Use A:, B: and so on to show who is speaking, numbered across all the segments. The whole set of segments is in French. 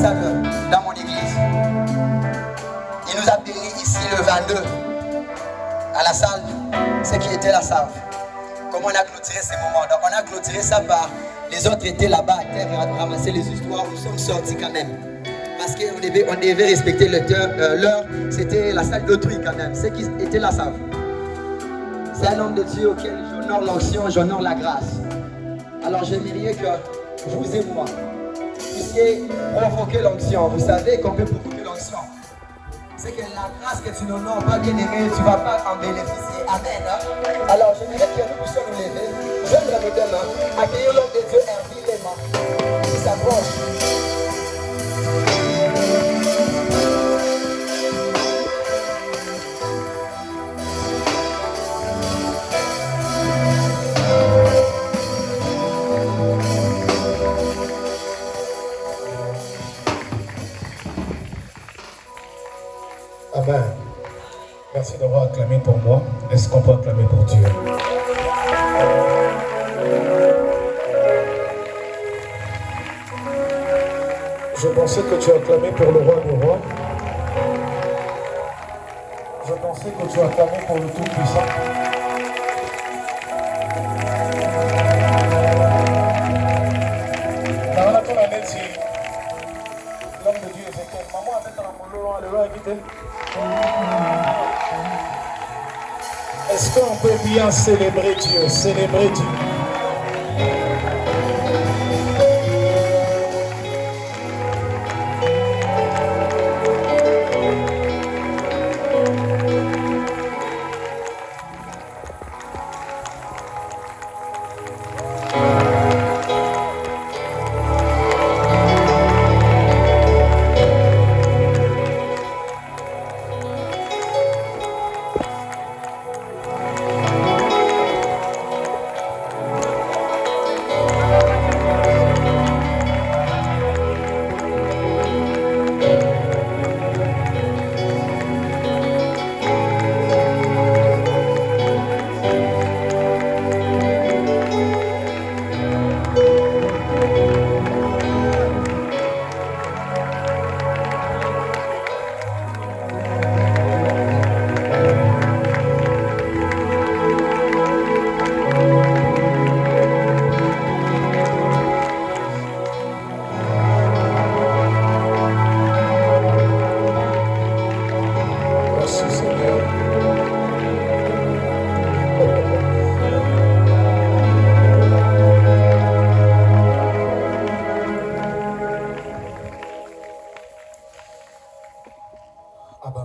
A: Dans mon église, il nous a bénis ici le 22 à la salle, ceux qui étaient là savent comment on a clôturé ces moments. Donc on a clôturé ça par les autres étaient là-bas à terre et ramasser les histoires. Nous sommes sortis quand même parce qu'on devait respecter l'heure. C'était la salle d'autrui quand même. Ceux qui étaient là savent. C'est un homme de Dieu auquel j'honore l'onction, j'honore la grâce. Alors j'aimerais que vous et moi puissiez provoquer l'onction. Vous savez qu'on peut provoquer l'onction. C'est que la grâce que tu n'honores pas, bien aimé, tu ne vas pas en bénéficier. Amen. Hein? Alors j'aimerais que nous puissions nous lever. J'aimerais nous demain accueillir l'homme de Dieu Hervé Léman qui s'approche.
B: Amen. Merci d'avoir acclamé pour moi. Est-ce qu'on peut acclamer pour Dieu? Je pensais que tu acclamais pour le roi des rois. Je pensais que tu acclamais pour le Tout-Puissant. L'homme de Dieu, c'est que maman a fait un molo à l'heure à quitter. Est-ce qu'on peut bien célébrer Dieu, célébrer Dieu?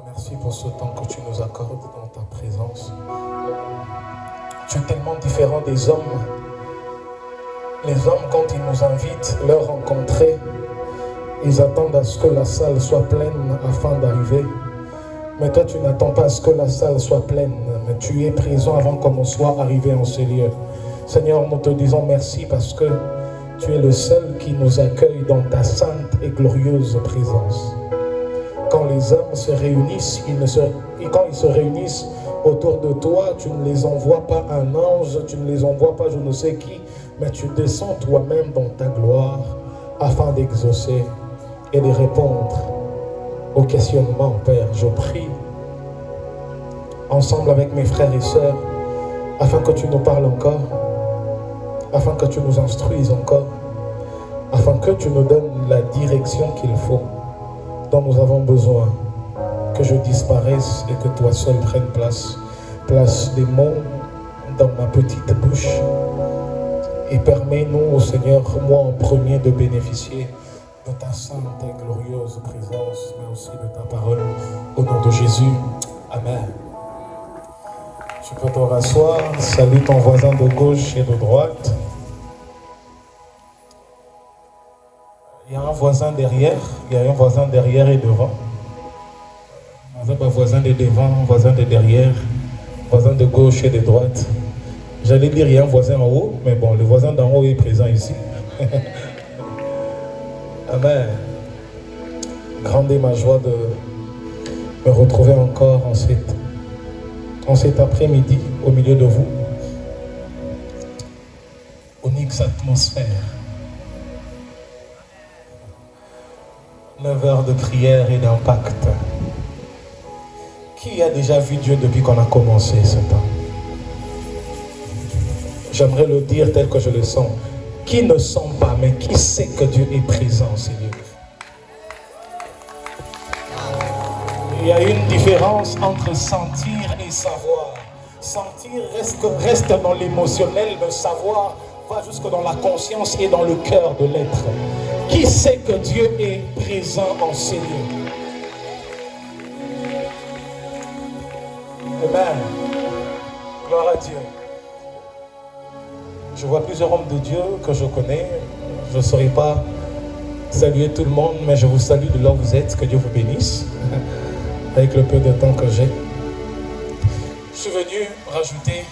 B: Merci pour ce temps que tu nous accordes dans ta présence. Tu es tellement différent des hommes. Les hommes, quand ils nous invitent leur rencontrer, ils attendent à ce que la salle soit pleine afin d'arriver. Mais toi, tu n'attends pas à ce que la salle soit pleine, mais tu es présent avant qu'on soit arrivé en ce lieu. Seigneur, nous te disons merci parce que tu es le seul qui nous accueille dans ta sainte et glorieuse présence. Quand les hommes se réunissent, quand ils se réunissent autour de toi, tu ne les envoies pas un ange, tu ne les envoies pas je ne sais qui, mais tu descends toi-même dans ta gloire afin d'exaucer et de répondre aux questionnements, Père. Je prie ensemble avec mes frères et sœurs afin que tu nous parles encore, afin que tu nous instruises encore, afin que tu nous donnes la direction qu'il faut, dont nous avons besoin, que je disparaisse et que toi seul prennes place. Place des mots dans ma petite bouche et permets-nous, Seigneur, moi en premier, de bénéficier de ta sainte et glorieuse présence, mais aussi de ta parole. Au nom de Jésus, Amen. Tu peux te rasseoir, salue ton voisin de gauche et de droite. Il y a un voisin derrière, il y a un voisin derrière et devant. On n'a pas voisin de devant, voisin de derrière, voisin de gauche et de droite. J'allais dire il y a un voisin en haut, mais bon, le voisin d'en haut est présent ici. Amen. Grande est ma joie de me retrouver encore en cet après-midi au milieu de vous. Onyx atmosphère. 9 heures de prière et d'impact. Qui a déjà vu Dieu depuis qu'on a commencé ce temps? J'aimerais le dire tel que je le sens. Qui ne sent pas, mais qui sait que Dieu est présent en ces lieux? Il y a une différence entre sentir et savoir. Sentir reste dans l'émotionnel, le savoir va jusque dans la conscience et dans le cœur de l'être. Qui sait que Dieu est présent en ces lieux? Amen. Gloire à Dieu. Je vois plusieurs hommes de Dieu que je connais. Je ne saurais pas saluer tout le monde, mais je vous salue de là où vous êtes. Que Dieu vous bénisse. Avec le peu de temps que j'ai. Je suis venu rajouter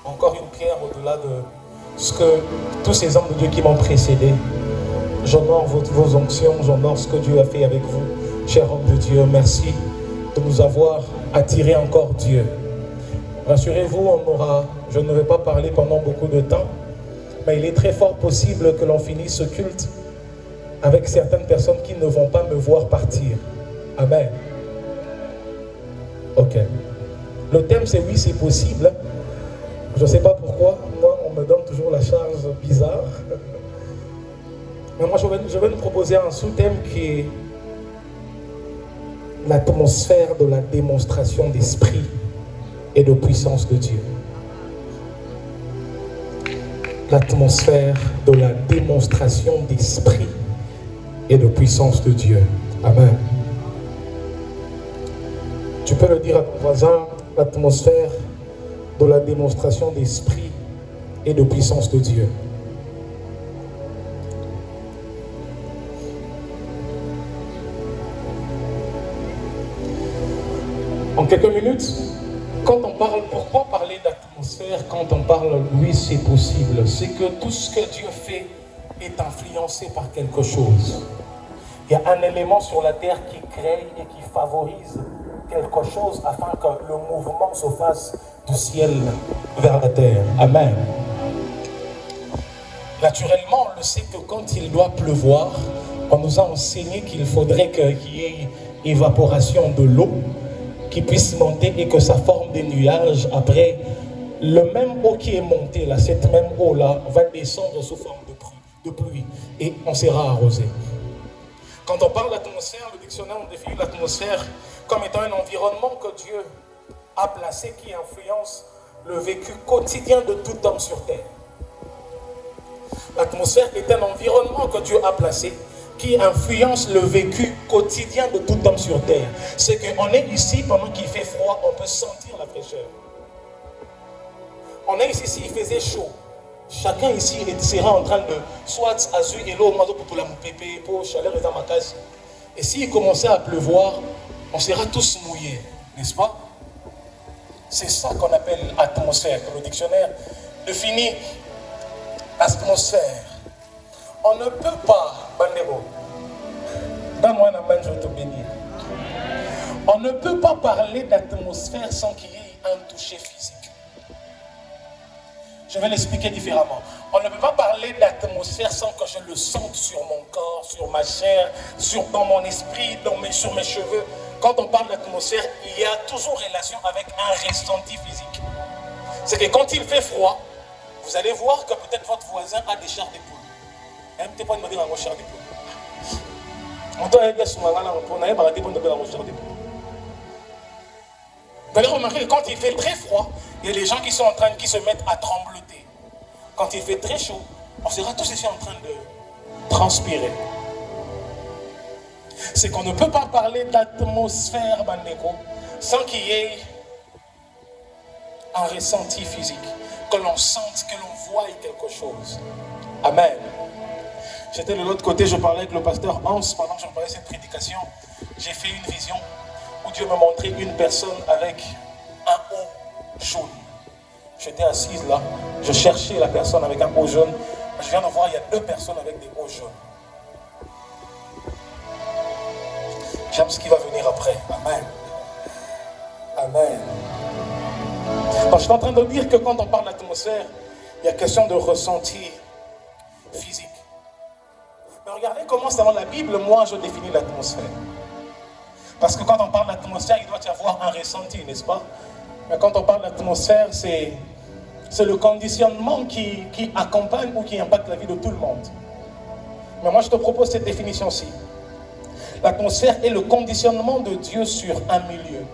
B: encore une pierre au-delà de ce que tous ces hommes de Dieu qui m'ont précédé. J'honore vos onctions, j'honore ce que Dieu a fait avec vous, chers hommes de Dieu. Merci de nous avoir attiré encore Dieu. Rassurez-vous, je ne vais pas parler pendant beaucoup de temps, mais il est très fort possible que l'on finisse ce culte avec certaines personnes qui ne vont pas me voir partir. Amen. Ok. Le thème c'est oui, c'est possible. Je ne sais pas pourquoi, moi on me donne toujours la charge bizarre. Mais moi je vais nous proposer un sous-thème qui est l'atmosphère de la démonstration d'esprit et de puissance de Dieu. L'atmosphère de la démonstration d'esprit et de puissance de Dieu. Amen. Tu peux le dire à ton voisin, l'atmosphère de la démonstration d'esprit et de puissance de Dieu. En quelques minutes, quand on parle, pourquoi parler d'atmosphère quand on parle oui c'est possible? C'est que tout ce que Dieu fait est influencé par quelque chose. Il y a un élément sur la terre qui crée et qui favorise quelque chose afin que le mouvement se fasse du ciel vers la terre. Amen. Naturellement, on le sait que quand il doit pleuvoir, on nous a enseigné qu'il faudrait qu'il y ait évaporation de l'eau qui puisse monter et que ça forme des nuages. Après, le même eau qui est montée là, cette même eau là va descendre sous forme de pluie et on sera arrosé. Quand on parle d'atmosphère, le dictionnaire on définit l'atmosphère comme étant un environnement que Dieu a placé qui influence le vécu quotidien de tout homme sur terre. L'atmosphère est un environnement que Dieu a placé qui influence le vécu quotidien de tout homme sur terre. C'est qu'on est ici pendant qu'il fait froid, on peut sentir la fraîcheur. On est ici s'il faisait chaud. Chacun ici sera en train de soit azur et l'eau, pour la moupépé, pour chaleur et dans ma case. Et s'il commençait à pleuvoir, on sera tous mouillés, n'est-ce pas? C'est ça qu'on appelle atmosphère, que le dictionnaire définit atmosphère. On ne peut pas, Bandero, donne-moi la main, je vais te bénir. On ne peut pas parler d'atmosphère sans qu'il y ait un toucher physique. Je vais l'expliquer différemment. On ne peut pas parler d'atmosphère sans que je le sente sur mon corps, sur ma chair, dans mon esprit, sur mes cheveux. Quand on parle d'atmosphère, il y a toujours relation avec un ressenti physique. C'est que quand il fait froid, vous allez voir que peut-être votre voisin a des chairs d'épaule. Peut-être pas une chair d'épaule. Vous allez remarquer que quand il fait très froid, il y a des gens qui se mettent à trembloter. Quand il fait très chaud, on sera tous ici en train de transpirer. C'est qu'on ne peut pas parler d'atmosphère, Bandeko, sans qu'il y ait un ressenti physique, que l'on sente, que l'on voie quelque chose. Amen. J'étais de l'autre côté, je parlais avec le pasteur Hans pendant que je parlais de cette prédication. J'ai fait une vision où Dieu m'a montré une personne avec un haut jaune. J'étais assise là, je cherchais la personne avec un haut jaune. Je viens de voir, il y a 2 personnes avec des hauts jaunes. J'aime ce qui va venir après. Amen. Amen. Donc, je suis en train de dire que quand on parle d'atmosphère, il y a question de ressenti physique. Mais regardez comment selon la Bible, moi je définis l'atmosphère. Parce que quand on parle d'atmosphère, il doit y avoir un ressenti, n'est-ce pas? Mais quand on parle d'atmosphère, c'est le conditionnement qui accompagne ou qui impacte la vie de tout le monde. Mais moi je te propose cette définition-ci. L'atmosphère est le conditionnement de Dieu sur un milieu,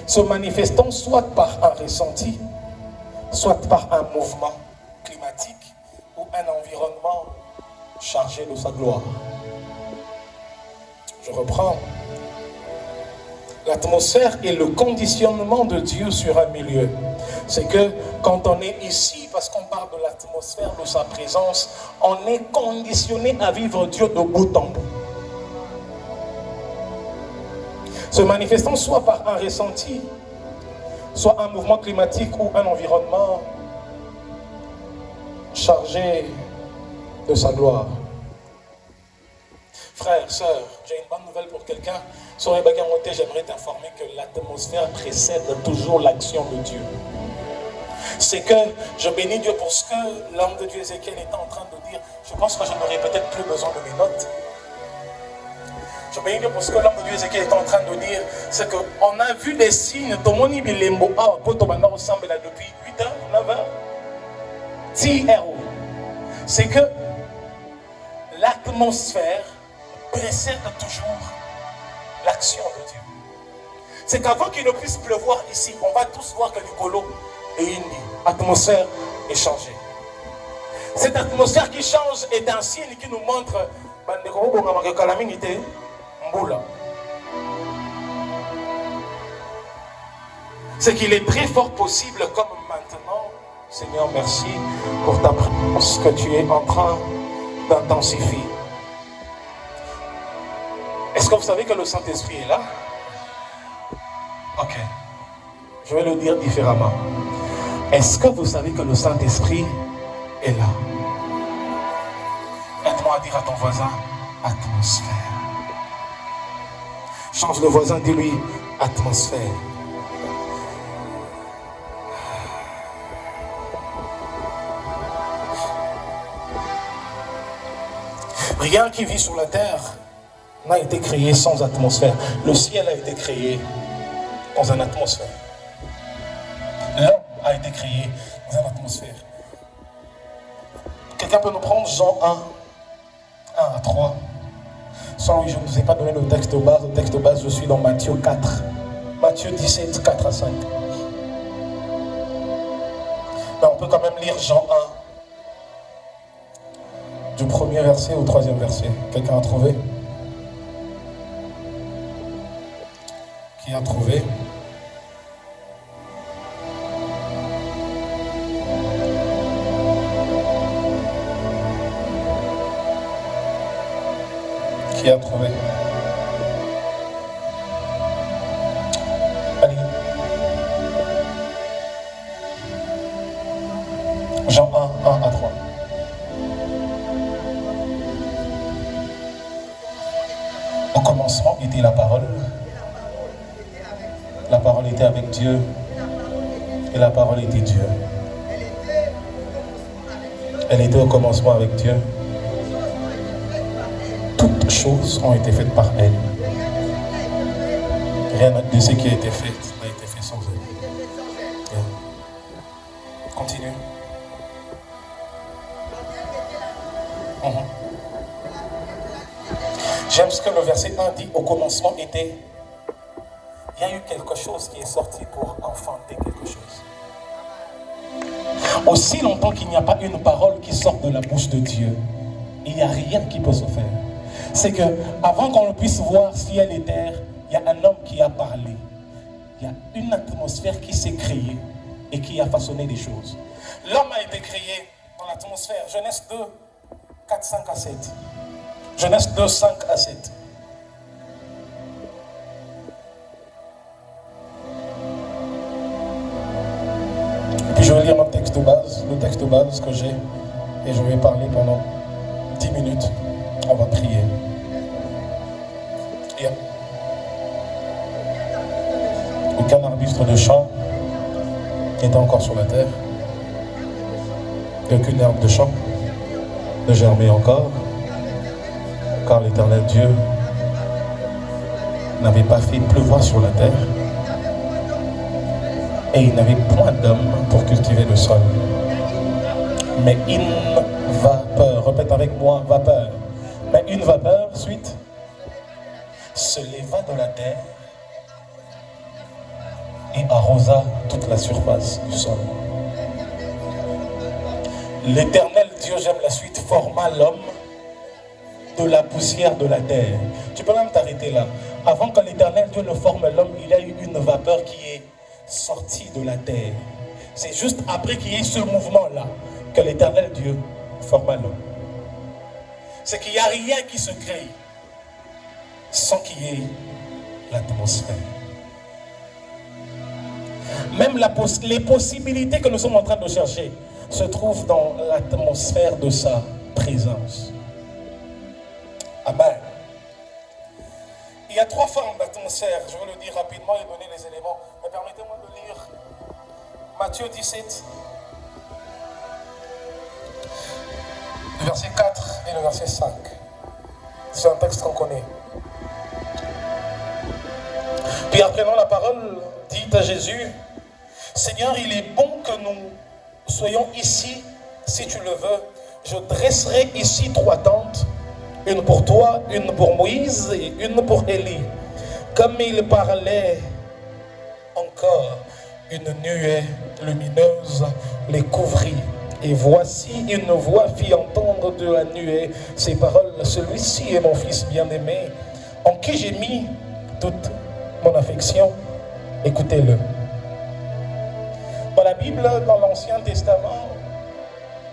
B: se manifestant soit par un ressenti, soit par un mouvement climatique ou un environnement chargé de sa gloire. Je reprends. L'atmosphère est le conditionnement de Dieu sur un milieu. C'est que quand on est ici, parce qu'on parle de l'atmosphère, de sa présence, on est conditionné à vivre Dieu de bout en bout. Se manifestant soit par un ressenti, soit un mouvement climatique ou un environnement chargé de sa gloire. Frères, sœurs, j'ai une bonne nouvelle pour quelqu'un. Sur les bagamotés, j'aimerais t'informer que l'atmosphère précède toujours l'action de Dieu. C'est que je bénis Dieu pour ce que l'homme de Dieu Ézéchiel était en train de dire. Je pense que je n'aurais peut-être plus besoin de mes notes. Je bénis Dieu pour ce que l'homme de Dieu Ézéchiel était en train de dire. C'est qu'on a vu des signes. Tomoni bilembo a potomana ressemble là depuis 8 heures, 9 heures. 10 héros. C'est que l'atmosphère précède toujours l'action de Dieu. C'est qu'avant qu'il ne puisse pleuvoir ici, on va tous voir que Nicolo est une atmosphère est changée. Cette atmosphère qui change est un signe qui nous montre c'est qu'il est très fort possible comme maintenant, Seigneur, merci pour ta présence que tu es en train d'intensifier. Est-ce que vous savez que le Saint-Esprit est là? Ok. Je vais le dire différemment. Est-ce que vous savez que le Saint-Esprit est là? Aide-moi à dire à ton voisin, atmosphère. Change le voisin, dis-lui, atmosphère. Rien qui vit sur la terre n'a été créé sans atmosphère. Le ciel a été créé dans une atmosphère. L'homme a été créé dans une atmosphère. Quelqu'un peut nous prendre Jean 1 à 3. Sans lui, je ne vous ai pas donné le texte de base. Le texte de base, je suis dans Matthieu 4. Matthieu 17, 4 à 5. Mais on peut quand même lire Jean 1. Du premier verset au troisième verset. Quelqu'un a trouvé? Qui a trouvé? Qui a trouvé? Allez. Jean 1 à 3. Au commencement était la parole. La parole était avec Dieu. Et la parole était Dieu. Elle était au commencement avec Dieu. Toutes choses ont été faites par elle. Rien de ce qui a été fait n'a été fait sans elle. Bien. Continue. J'aime ce que le verset 1 dit. Au commencement était... Il y a eu quelque chose qui est sorti pour enfanter quelque chose. Aussi longtemps qu'il n'y a pas une parole qui sort de la bouche de Dieu, il n'y a rien qui peut se faire. C'est que avant qu'on ne puisse voir ciel et terre, il y a un homme qui a parlé. Il y a une atmosphère qui s'est créée et qui a façonné des choses. L'homme a été créé dans l'atmosphère. Genèse 2, 4, 5 à 7. Genèse 2, 5 à 7. Puis je vais lire mon texte de base, le texte de base que j'ai, et je vais parler pendant 10 minutes. On va prier. Et aucun arbuste de champ n'est encore sur la terre. Aucune herbe de champ de germer encore, car l'Éternel Dieu n'avait pas fait pleuvoir sur la terre et il n'avait point d'homme pour cultiver le sol. Mais une vapeur, répète avec moi, vapeur. Mais une vapeur, suite, se leva de la terre et arrosa toute la surface du sol. L'Éternel Dieu, j'aime la suite, forma l'homme de la poussière de la terre. Tu peux même t'arrêter là. Avant que l'Éternel Dieu ne forme l'homme, il y a eu une vapeur qui est sortie de la terre. C'est juste après qu'il y ait ce mouvement-là que l'Éternel Dieu forma l'homme. C'est qu'il n'y a rien qui se crée sans qu'il y ait l'atmosphère. Même les possibilités que nous sommes en train de chercher se trouvent dans l'atmosphère de sa présence. Amen. Il y a 3 formes d'atmosphère. Je vais le dire rapidement et donner les éléments. Mais permettez-moi de lire Matthieu 17, le verset 4 et le verset 5. C'est un texte qu'on connaît. Puis apprenant la parole, dit à Jésus, Seigneur, il est bon que nous soyons ici, si tu le veux. Je dresserai ici 3 tentes, une pour toi, une pour Moïse et une pour Élie. Comme il parlait encore, une nuée lumineuse les couvrit. Et voici une voix fit entendre de la nuée ces paroles. Celui-ci est mon fils bien-aimé, en qui j'ai mis toute mon affection. Écoutez-le. Dans la Bible, dans l'Ancien Testament,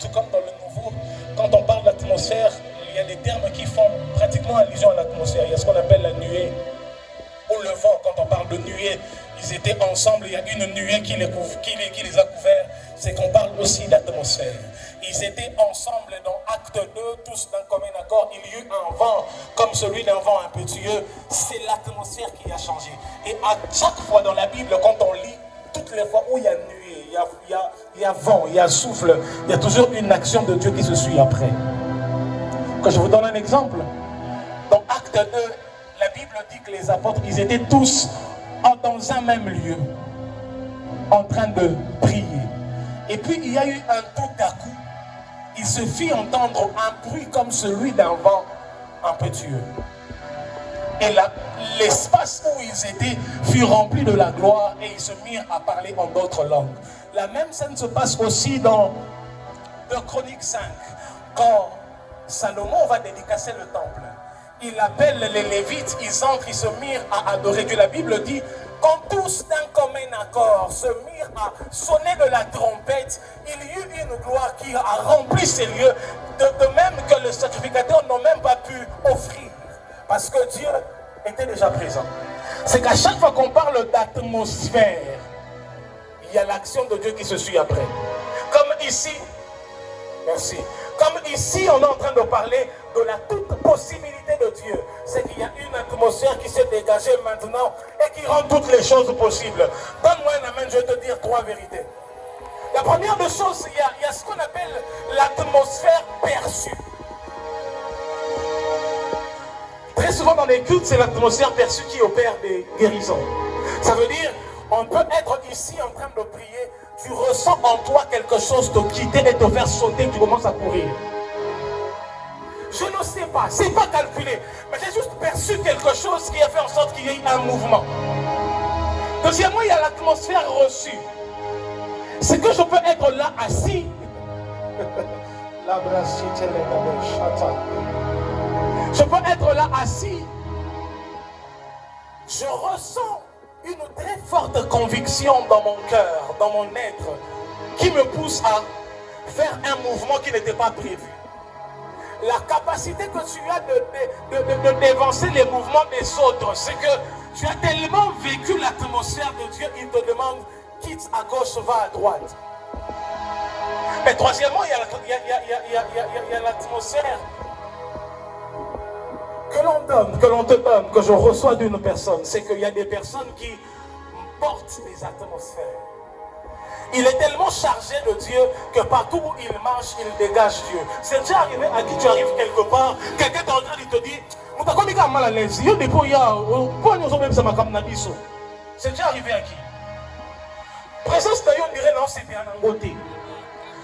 B: tout comme dans le Nouveau, quand on parle d'atmosphère, il y a des termes qui font pratiquement allusion à l'atmosphère. Il y a ce qu'on appelle la nuée ou le vent. Quand on parle de nuée, ils étaient ensemble, il y a une nuée qui les a couverts. C'est qu'on parle aussi d'atmosphère. Ils étaient ensemble dans Acte 2, tous d'un commun accord. Il y eut un vent comme celui d'un vent impétueux. C'est l'atmosphère qui a changé. Et à chaque fois dans la Bible, quand on lit, toutes les fois où il y a nuée, il y a vent, il y a souffle, il y a toujours une action de Dieu qui se suit après. Que je vous donne un exemple. Dans Acte 2, la Bible dit que les apôtres, ils étaient tous dans un même lieu, en train de prier. Et puis il y a eu un tout à coup, il se fit entendre un bruit comme celui d'un vent impétueux. Et là, l'espace où ils étaient fut rempli de la gloire et ils se mirent à parler en d'autres langues. La même scène se passe aussi dans 2 Chroniques 5, quand Salomon va dédicacer le temple. Il appelle les Lévites, ils entrent, ils se mirent à adorer Dieu. La Bible dit, quand tous d'un commun accord se mirent à sonner de la trompette, il y eut une gloire qui a rempli ces lieux, de même que les sacrificateurs n'ont même pas pu offrir, parce que Dieu était déjà présent. C'est qu'à chaque fois qu'on parle d'atmosphère, il y a l'action de Dieu qui se suit après. Comme ici, merci. Comme ici, on est en train de parler de la toute possibilité de Dieu. C'est qu'il y a une atmosphère qui s'est dégagée maintenant et qui rend toutes les choses possibles. Donne-moi un amen, je vais te dire 3 vérités. La première des choses, il y a ce qu'on appelle l'atmosphère perçue. Très souvent dans les cultes, c'est l'atmosphère perçue qui opère des guérisons. Ça veut dire, on peut être ici en train de prier, tu ressens en toi quelque chose te quitter et te faire sauter, tu commences à courir. Je ne sais pas, c'est pas calculé, mais j'ai juste perçu quelque chose qui a fait en sorte qu'il y ait un mouvement. Deuxièmement, il y a l'atmosphère reçue. C'est que je peux être là assis. Je peux être là assis. Je ressens une très forte conviction dans mon cœur, dans mon être, qui me pousse à faire un mouvement qui n'était pas prévu. La capacité que tu as de dévancer les mouvements des autres, c'est que tu as tellement vécu l'atmosphère de Dieu, il te demande, quitte à gauche, va à droite. Mais troisièmement, il y a l'atmosphère que l'on donne, que l'on te donne, que je reçois d'une personne. C'est qu'il y a des personnes qui portent des atmosphères. Il est tellement chargé de Dieu que partout où il marche, il dégage Dieu. C'est déjà arrivé à qui tu arrives quelque part, quelqu'un te regarde, il te dit, mal à l'aise. C'est déjà arrivé à qui? Présence d'ailleurs, on dirait non, c'est bien en beauté.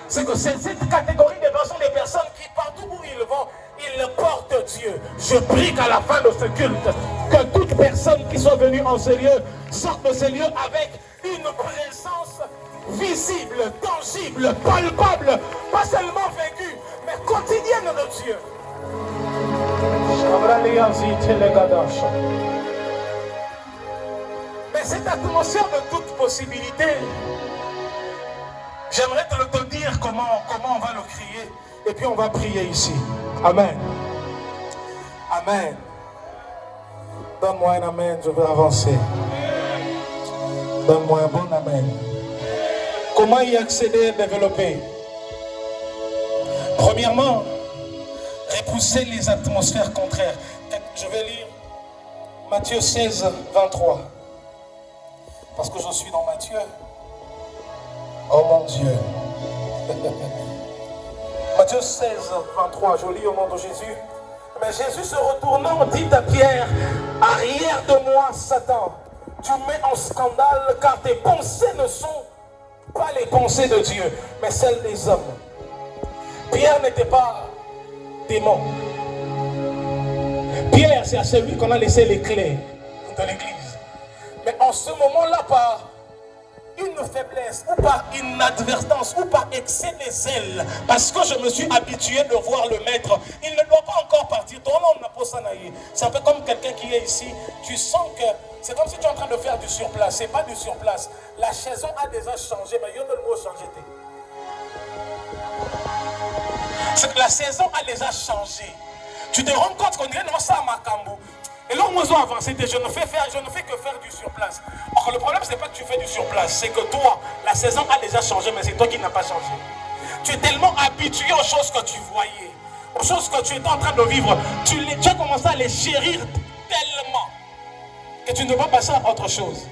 B: C'est que c'est cette catégorie de personnes, des personnes qui partout où ils vont, ils portent Dieu. Je prie qu'à la fin de ce culte, que toute personne qui soit venue en ce lieu sorte de ce lieu avec une présence visible, tangible, palpable, pas seulement vécue, mais quotidienne de Dieu. Mais cette atmosphère de toute possibilité, j'aimerais te dire comment on va le crier, et puis on va prier ici. Amen. Amen. Donne-moi un amen, je veux avancer. Donne-moi un bon amen. Comment y accéder et développer? Premièrement, repousser les atmosphères contraires. Je vais lire Matthieu 16, 23. Parce que je suis dans Matthieu. Oh mon Dieu. Matthieu 16, 23, je lis au nom de Jésus. Mais Jésus se retournant dit à Pierre, arrière de moi, Satan, tu mets en scandale car tes pensées ne sont pas les pensées de Dieu, mais celles des hommes. Pierre n'était pas démon. Pierre, c'est à celui qu'on a laissé les clés de l'église. Mais en ce moment-là, par une faiblesse, ou par inadvertance, ou par excès de zèle, parce que je me suis habitué de voir le maître, il ne doit pas encore partir. C'est un peu comme quelqu'un qui est ici, tu sens que c'est comme si tu es en train de faire du surplace. C'est pas du surplace. La saison a déjà changé, mais il y a le mot changé. C'est que la saison a déjà changé. Tu te rends compte qu'on dirait non ça à Makambo. Et là, on a avancé, je ne fais que faire du surplace. Or, le problème, ce n'est pas que tu fais du surplace, c'est que toi, la saison a déjà changé, mais c'est toi qui n'as pas changé. Tu es tellement habitué aux choses que tu voyais, aux choses que tu étais en train de vivre. Tu as commencé à les chérir tellement que tu ne vas pas passer à autre chose.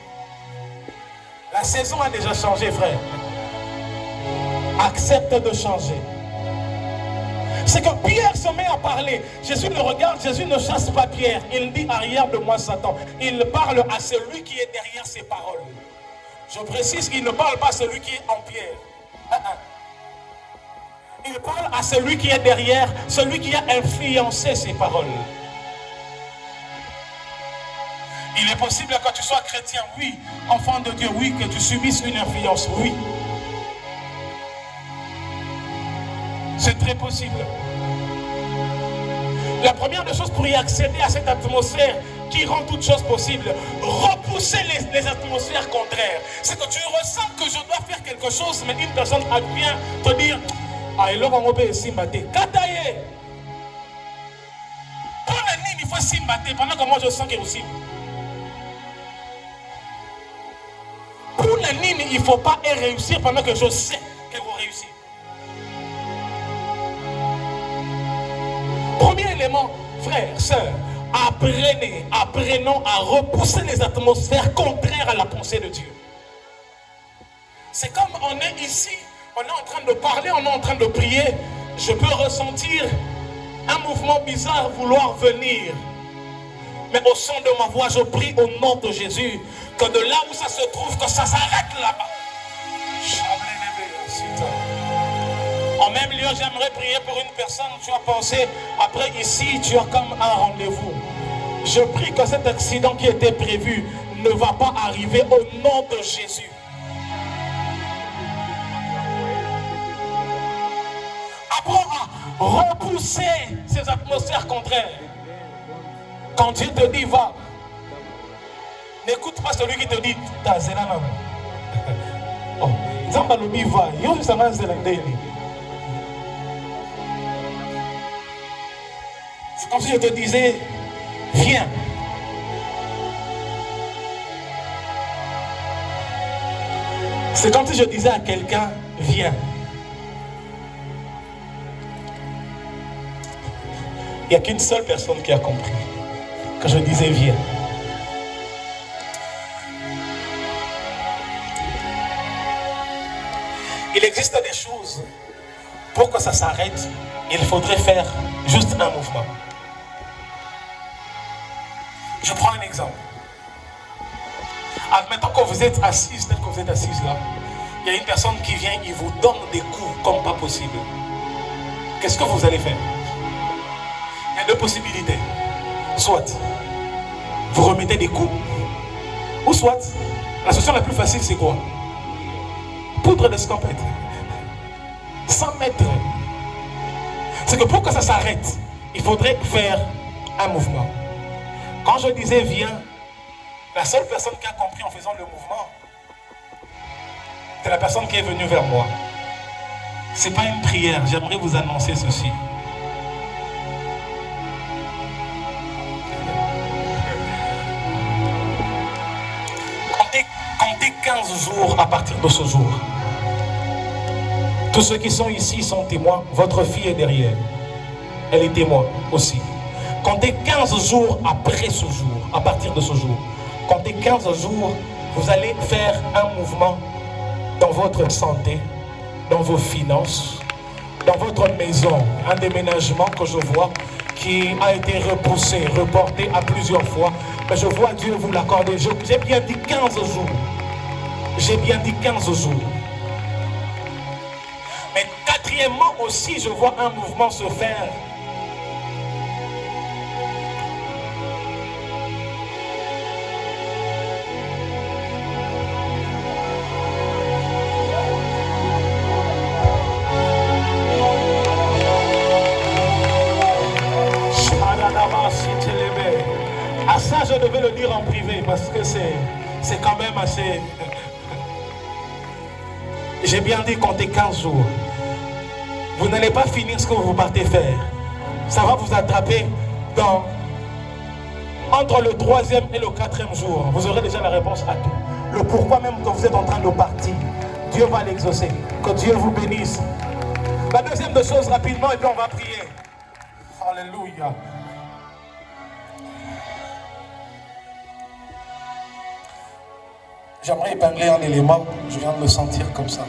B: La saison a déjà changé, frère. Accepte de changer. C'est que Pierre se met à parler. Jésus le regarde, Jésus ne chasse pas Pierre. Il dit arrière de moi Satan. Il parle à celui qui est derrière ses paroles. Je précise qu'il ne parle pas à celui qui est en Pierre. Il parle à celui qui est derrière, celui qui a influencé ses paroles. Il est possible que tu sois chrétien, oui, enfant de Dieu, oui, que tu subisses une influence, oui. C'est très possible. La première des choses pour y accéder à cette atmosphère qui rend toutes choses possibles, repousser les atmosphères contraires. C'est que tu ressens que je dois faire quelque chose, mais une personne vient te dire ah, il faut simbater. Kataye. Pour le nid, il faut simbater pendant que moi je sens qu'il aussi. Pour le nid, il ne faut pas réussir pendant que je sais qu'elle va réussir. Premier élément, frères, sœurs, apprenons à repousser les atmosphères contraires à la pensée de Dieu. C'est comme on est ici, on est en train de parler, on est en train de prier. Je peux ressentir un mouvement bizarre vouloir venir. Mais au son de ma voix, je prie au nom de Jésus que de là où ça se trouve, que ça s'arrête là-bas. En même lieu, j'aimerais prier pour une personne. Tu as pensé, après ici, tu as comme un rendez-vous. Je prie que cet accident qui était prévu ne va pas arriver au nom de Jésus. Apprends à repousser ces atmosphères contraires. Quand Dieu te dit va, n'écoute pas celui qui te dit ta zélanam. Oh, Zamba le dit va, yo ça va zélandais. C'est comme si je te disais viens. C'est comme si je disais à quelqu'un viens. Il n'y a qu'une seule personne qui a compris que je disais viens. Il existe des choses, pour que ça s'arrête, il faudrait faire juste un mouvement. Je prends un exemple. Admettons que vous êtes assise, tel que vous êtes assise là. Il y a une personne qui vient, il vous donne des coups comme pas possible. Qu'est-ce que vous allez faire? Il y a deux possibilités. Soit vous remettez des coups, ou soit la solution la plus facile c'est quoi? Poudre de scampette. 100 mètres. C'est que pour que ça s'arrête, il faudrait faire un mouvement. Quand je disais viens, la seule personne qui a compris en faisant le mouvement, c'est la personne qui est venue vers moi. Ce n'est pas une prière, j'aimerais vous annoncer ceci. Comptez 15 jours à partir de ce jour. Tous ceux qui sont ici sont témoins. Votre fille est derrière. Elle est témoin aussi. Comptez 15 jours après ce jour, à partir de ce jour. Comptez 15 jours, vous allez faire un mouvement dans votre santé, dans vos finances, dans votre maison. Un déménagement que je vois qui a été repoussé, reporté à plusieurs fois. Mais je vois Dieu vous l'accorder. J'ai bien dit 15 jours. J'ai bien dit 15 jours. Mais quatrièmement aussi, je vois un mouvement se faire. Ah ça, je devais le dire en privé parce que c'est quand même assez... J'ai bien dit compter 15 jours. Vous n'allez pas finir ce que vous partez faire. Ça va vous attraper entre le 3e et le 4e jour. Vous aurez déjà la réponse à tout. Le pourquoi même que vous êtes en train de partir. Dieu va l'exaucer. Que Dieu vous bénisse. La deuxième des choses rapidement et puis on va prier. Alléluia. J'aimerais épingler un élément, je viens de le sentir comme ça.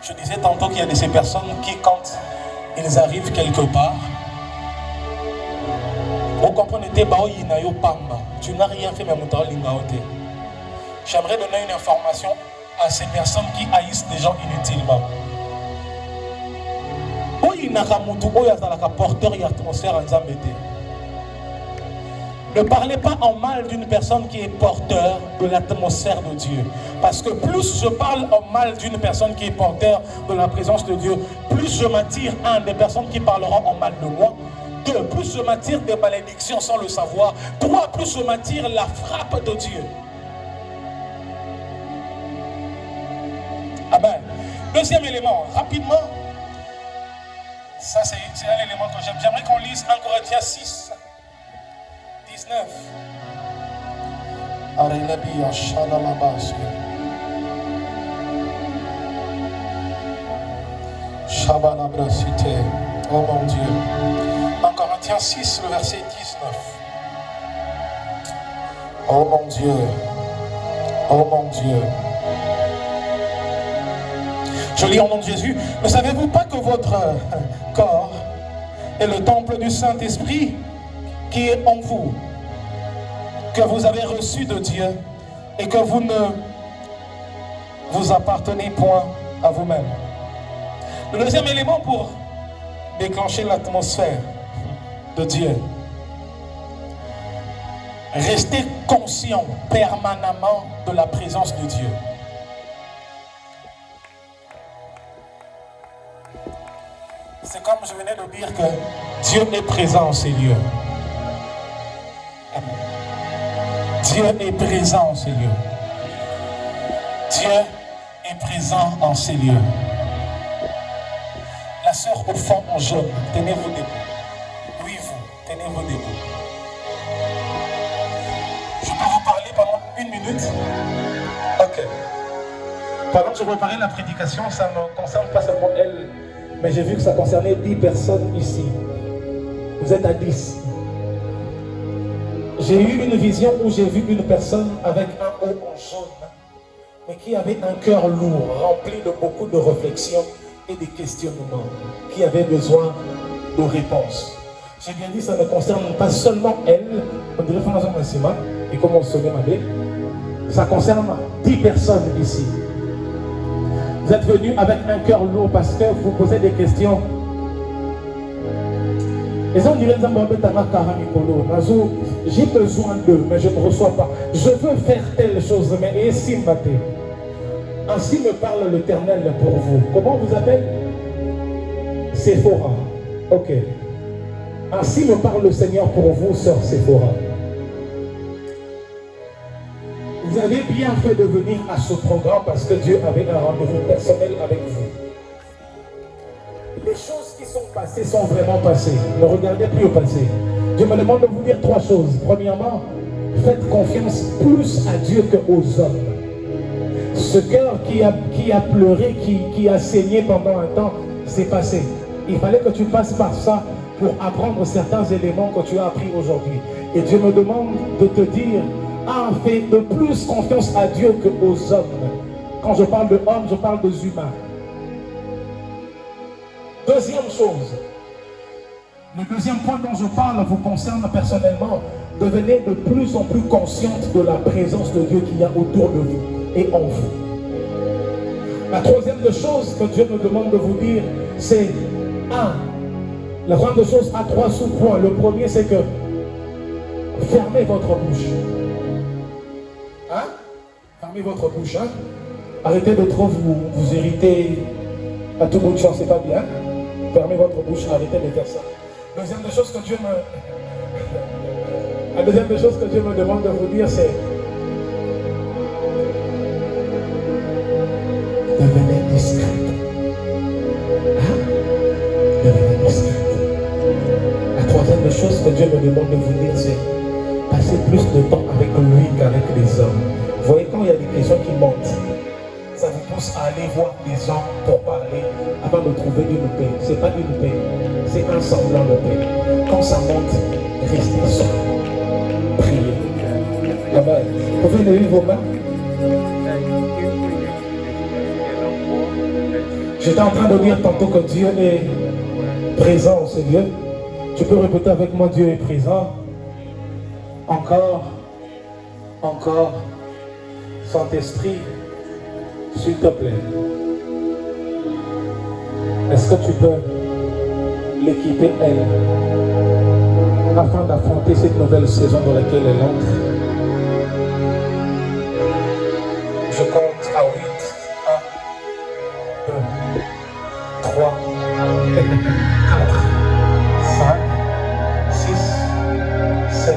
B: Je disais tantôt qu'il y a de ces personnes qui, quand ils arrivent quelque part, vous comprenez, tu n'as rien fait, mais j'aimerais donner une information à ces personnes qui haïssent des gens inutilement. Ne parlez pas en mal d'une personne qui est porteur de l'atmosphère de Dieu. Parce que plus je parle en mal d'une personne qui est porteur de la présence de Dieu, plus je m'attire, un, des personnes qui parleront en mal de moi. Deux, plus je m'attire des malédictions sans le savoir. Trois, plus je m'attire la frappe de Dieu. Amen. Deuxième élément, rapidement. Ça, c'est un élément que j'aime. J'aimerais qu'on lise 1 Corinthiens 6. 19. Oh mon Dieu. En Corinthiens 6, le verset 19. Oh mon Dieu. Oh mon Dieu. Je lis au nom de Jésus. Ne savez-vous pas que votre corps est le temple du Saint-Esprit qui est en vous, que vous avez reçu de Dieu et que vous ne vous appartenez point à vous-même. Le deuxième élément pour déclencher l'atmosphère de Dieu, restez conscient permanemment de la présence de Dieu. C'est comme je venais de dire que Dieu est présent en ces lieux. Dieu est présent en ces lieux. Dieu est présent en ces lieux. La sœur au fond en jaune, tenez-vous debout. Oui, vous, tenez-vous debout. Je peux vous parler pendant 1 minute? Ok. Pendant que je préparais la prédication, ça ne concerne pas seulement elle, mais j'ai vu que ça concernait 10 personnes ici. Vous êtes à 10. J'ai eu une vision où j'ai vu une personne avec un haut en jaune mais qui avait un cœur lourd, rempli de beaucoup de réflexions et de questionnements, qui avait besoin de réponses. J'ai bien dit, ça ne concerne pas seulement elle, on dirait François Massima, et comme on se met ça concerne 10 personnes ici. Vous êtes venus avec un cœur lourd parce que vous posez des questions. J'ai besoin d'eux, mais je ne reçois pas. Je veux faire telle chose, mais ainsi me parle l'Éternel pour vous. Comment vous appelez? Séphora. Ok. Ainsi me parle le Seigneur pour vous, sœur Séphora. Vous avez bien fait de venir à ce programme parce que Dieu avait un rendez-vous personnel avec vous. Les choses qui sont passées sont vraiment passées. Ne regardez plus au passé. Dieu me demande de vous dire 3 choses. Premièrement, faites confiance plus à Dieu qu'aux hommes. Ce cœur qui a pleuré, qui a saigné pendant un temps, c'est passé. Il fallait que tu passes par ça pour apprendre certains éléments que tu as appris aujourd'hui. Et Dieu me demande de te dire, fais de plus confiance à Dieu qu'aux hommes. Quand je parle de hommes, je parle des humains. Deuxième chose, le deuxième point dont je parle vous concerne personnellement. Devenez de plus en plus consciente de la présence de Dieu qu'il y a autour de vous et en vous. La troisième chose que Dieu me demande de vous dire, c'est la troisième chose a 3 sous-points. Le premier, c'est que fermez votre bouche. Fermez votre bouche. Arrêtez de trop vous irriter à tout bout de champ, c'est pas bien. Fermez votre bouche, arrêtez de faire ça. La deuxième chose que Dieu me demande de vous dire, c'est devenez discret. Devenez discret. La troisième chose que Dieu me demande de vous dire, c'est passer plus de temps avec lui qu'avec les hommes. Vous voyez, quand il y a des questions qui montent, ça vous pousse à aller voir des gens pour parler avant de trouver une paix. Ce n'est pas une paix, c'est un semblant de paix. Quand ça monte, restez seul. Priez. Là-bas, vous pouvez lever vos mains. J'étais en train de dire tantôt que Dieu est présent au Seigneur. Tu peux répéter avec moi, Dieu est présent. Encore. Saint-Esprit, s'il te plaît, est-ce que tu peux l'équiper, elle, afin d'affronter cette nouvelle saison dans laquelle elle entre? Je compte à 8. 1, 2, 3, 4, 5, 6, 7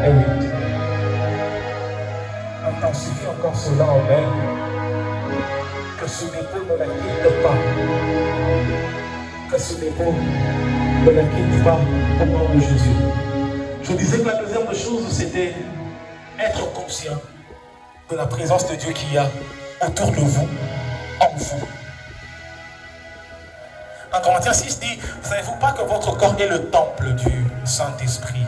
B: et 8. Intensifie encore cela en elle, que sous l'épaule ne la quitte pas, que sous l'épaule ne la quitte pas au nom de Jésus. Je disais que la deuxième chose, c'était être conscient de la présence de Dieu qu'il y a autour de vous, en vous. En Corinthiens 6 dit, savez-vous pas que votre corps est le temple du Saint-Esprit?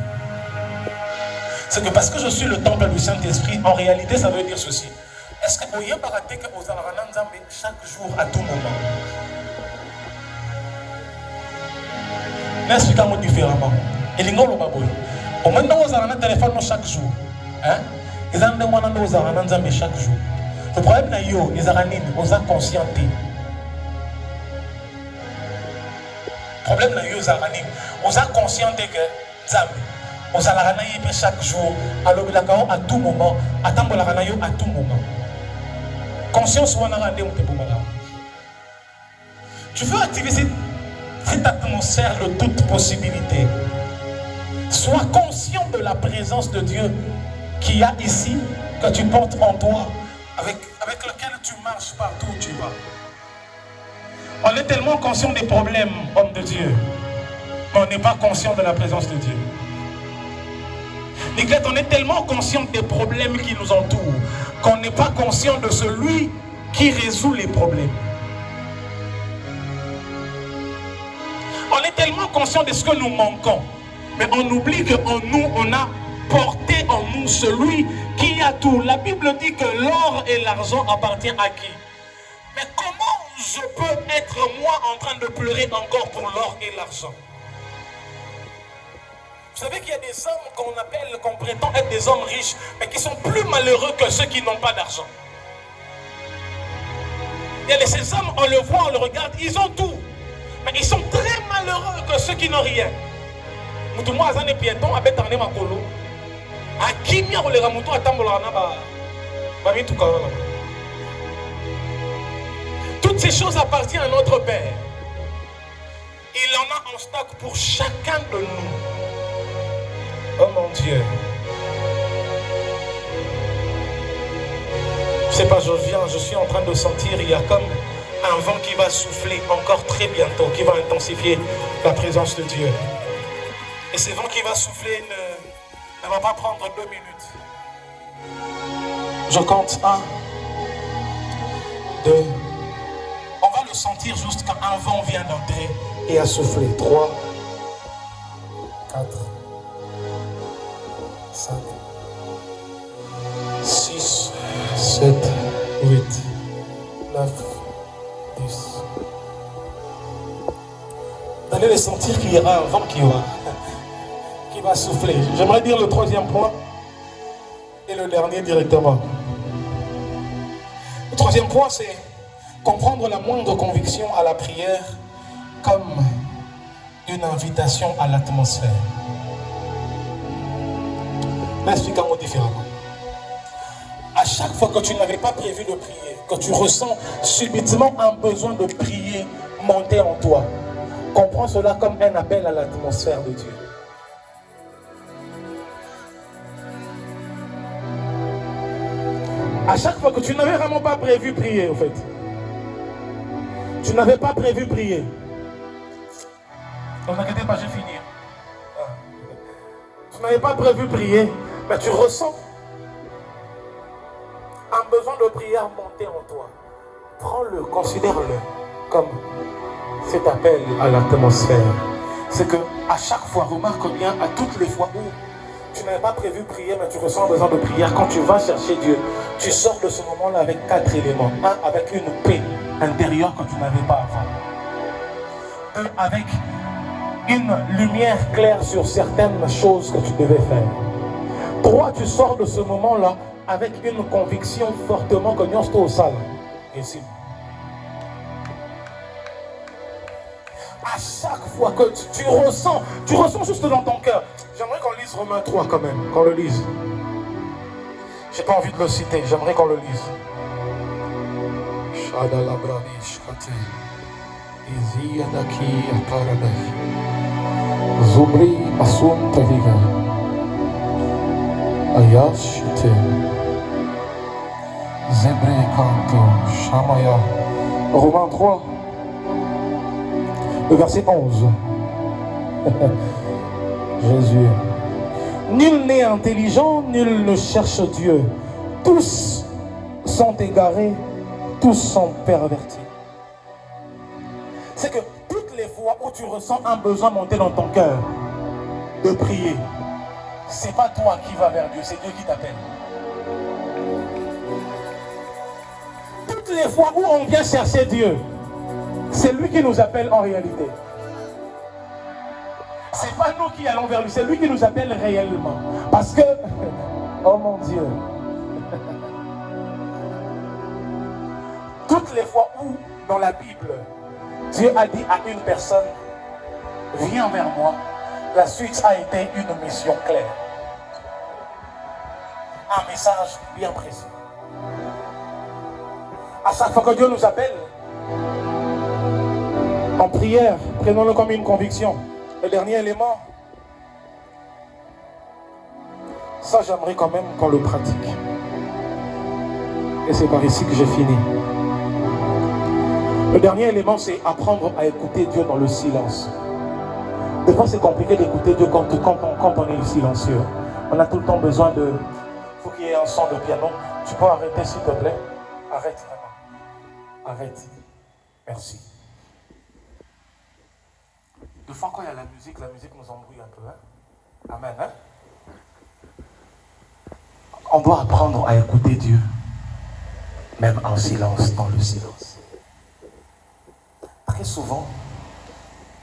B: C'est que parce que je suis le temple du Saint-Esprit, en réalité, ça veut dire ceci. Est-ce que vous voyez baraté que vous allez chaque jour, à tout moment? N'expliquons-moi différemment. Et les gens le baboui. Au moment où vous avez un téléphone chaque jour, ils ont demandé aux allez chaque jour. Le problème est que ils ont conscienté. Le problème est que ils ont conscienté que vous allez chaque jour, à tout moment, à tout moment. Conscience ou tu veux activer cette atmosphère de toute possibilité. Sois conscient de la présence de Dieu qu'il y a ici, que tu portes en toi, avec lequel tu marches partout où tu vas. On est tellement conscient des problèmes, homme de Dieu, mais on n'est pas conscient de la présence de Dieu. On est tellement conscient des problèmes qui nous entourent qu'on n'est pas conscient de celui qui résout les problèmes. On est tellement conscient de ce que nous manquons, mais on oublie qu'en nous, on a porté en nous celui qui a tout. La Bible dit que l'or et l'argent appartiennent à qui? Mais comment je peux être moi en train de pleurer encore pour l'or et l'argent? Vous savez qu'il y a des hommes qu'on prétend être des hommes riches, mais qui sont plus malheureux que ceux qui n'ont pas d'argent. Il y a ces hommes, on le voit, on le regarde, ils ont tout. Mais ils sont très malheureux que ceux qui n'ont rien. Toutes ces choses appartiennent à notre Père. Il en a en stock pour chacun de nous. Oh mon Dieu. Je sais pas, je suis en train de sentir, il y a comme un vent qui va souffler encore très bientôt, qui va intensifier la présence de Dieu. Et ce vent qui va souffler ne va pas prendre 2 minutes. Je compte 1, 2. On va le sentir juste quand un vent vient d'entrer et à souffler. 3, 4, 5, 6, 7, 8, 9, 10. Vous allez les sentir qu'il y aura un vent qui va souffler. J'aimerais dire le 3e point et le dernier directement. Le 3e point, c'est comprendre la moindre conviction à la prière comme une invitation à l'atmosphère. Expliquons-moi différemment. À chaque fois que tu n'avais pas prévu de prier, que tu ressens subitement un besoin de prier monter en toi, comprends cela comme un appel à l'atmosphère de Dieu. À chaque fois que tu n'avais vraiment pas prévu prier, en fait. Tu n'avais pas prévu prier. Ne vous inquiétez pas, je vais finir. Tu n'avais pas prévu prier, mais tu ressens un besoin de prière monter en toi. Prends-le, considère-le comme cet appel à l'atmosphère. C'est que à chaque fois, remarque bien, à toutes les fois où tu n'avais pas prévu prier, mais tu ressens un besoin de prière, quand tu vas chercher Dieu, tu sors de ce moment-là avec 4 éléments. 1, avec une paix intérieure que tu n'avais pas avant. 2, avec une lumière claire sur certaines choses que tu devais faire. 3, tu sors de ce moment-là avec une conviction fortement que nous sommes au salle. Ici. À chaque fois que tu ressens juste dans ton cœur. J'aimerais qu'on lise Romains 3 quand même, qu'on le lise. J'ai pas envie de le citer, j'aimerais qu'on le lise. Zubri Asum Taviga Ayashite Zebre Kanto Shamaya. Romains 3, le verset 11. Jésus. Nul n'est intelligent, nul ne cherche Dieu. Tous sont égarés, tous sont pervertis. C'est que toutes les fois où tu ressens un besoin monter dans ton cœur de prier, c'est pas toi qui vas vers Dieu, c'est Dieu qui t'appelle. Toutes les fois où on vient chercher Dieu, c'est lui qui nous appelle en réalité. C'est pas nous qui allons vers lui, c'est lui qui nous appelle réellement. Parce que, oh mon Dieu, toutes les fois où, dans la Bible, Dieu a dit à une personne, viens vers moi, la suite a été une mission claire. Un message bien précis. À chaque fois que Dieu nous appelle, en prière, prenons-le comme une conviction. Le dernier élément, ça j'aimerais quand même qu'on le pratique. Et c'est par ici que j'ai fini. Le dernier élément, c'est apprendre à écouter Dieu dans le silence. Des fois, c'est compliqué d'écouter Dieu quand on est silencieux. On a tout le temps besoin de... Il faut qu'il y ait un son de piano. Tu peux arrêter, s'il te plaît? Arrête vraiment. Arrête. Merci. Des fois, quand il y a la musique nous embrouille un peu. Hein? Amen. Hein? On doit apprendre à écouter Dieu, même en silence, dans le silence. Très souvent,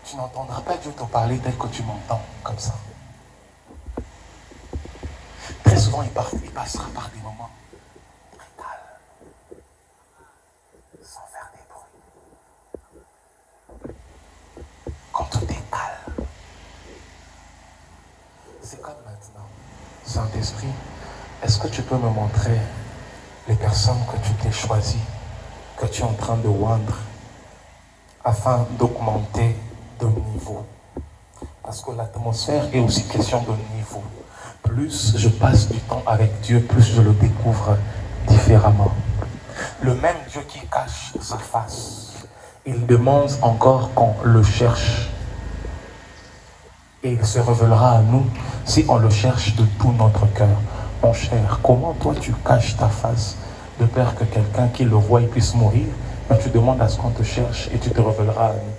B: tu n'entendras pas Dieu te parler tel que tu m'entends, comme ça. Très souvent, il passera par des moments très calmes, sans faire des bruits. Quand tout est calme, c'est comme maintenant. Saint-Esprit, est-ce que tu peux me montrer les personnes que tu t'es choisies, que tu es en train de oindre, afin d'augmenter de niveau? Parce que l'atmosphère est aussi question de niveau. Plus je passe du temps avec Dieu, plus je le découvre différemment. Le même Dieu qui cache sa face, il demande encore qu'on le cherche. Et il se révélera à nous si on le cherche de tout notre cœur. Mon cher, comment toi tu caches ta face de peur que quelqu'un qui le voit puisse mourir, mais tu demandes à ce qu'on te cherche et tu te révéleras à nous?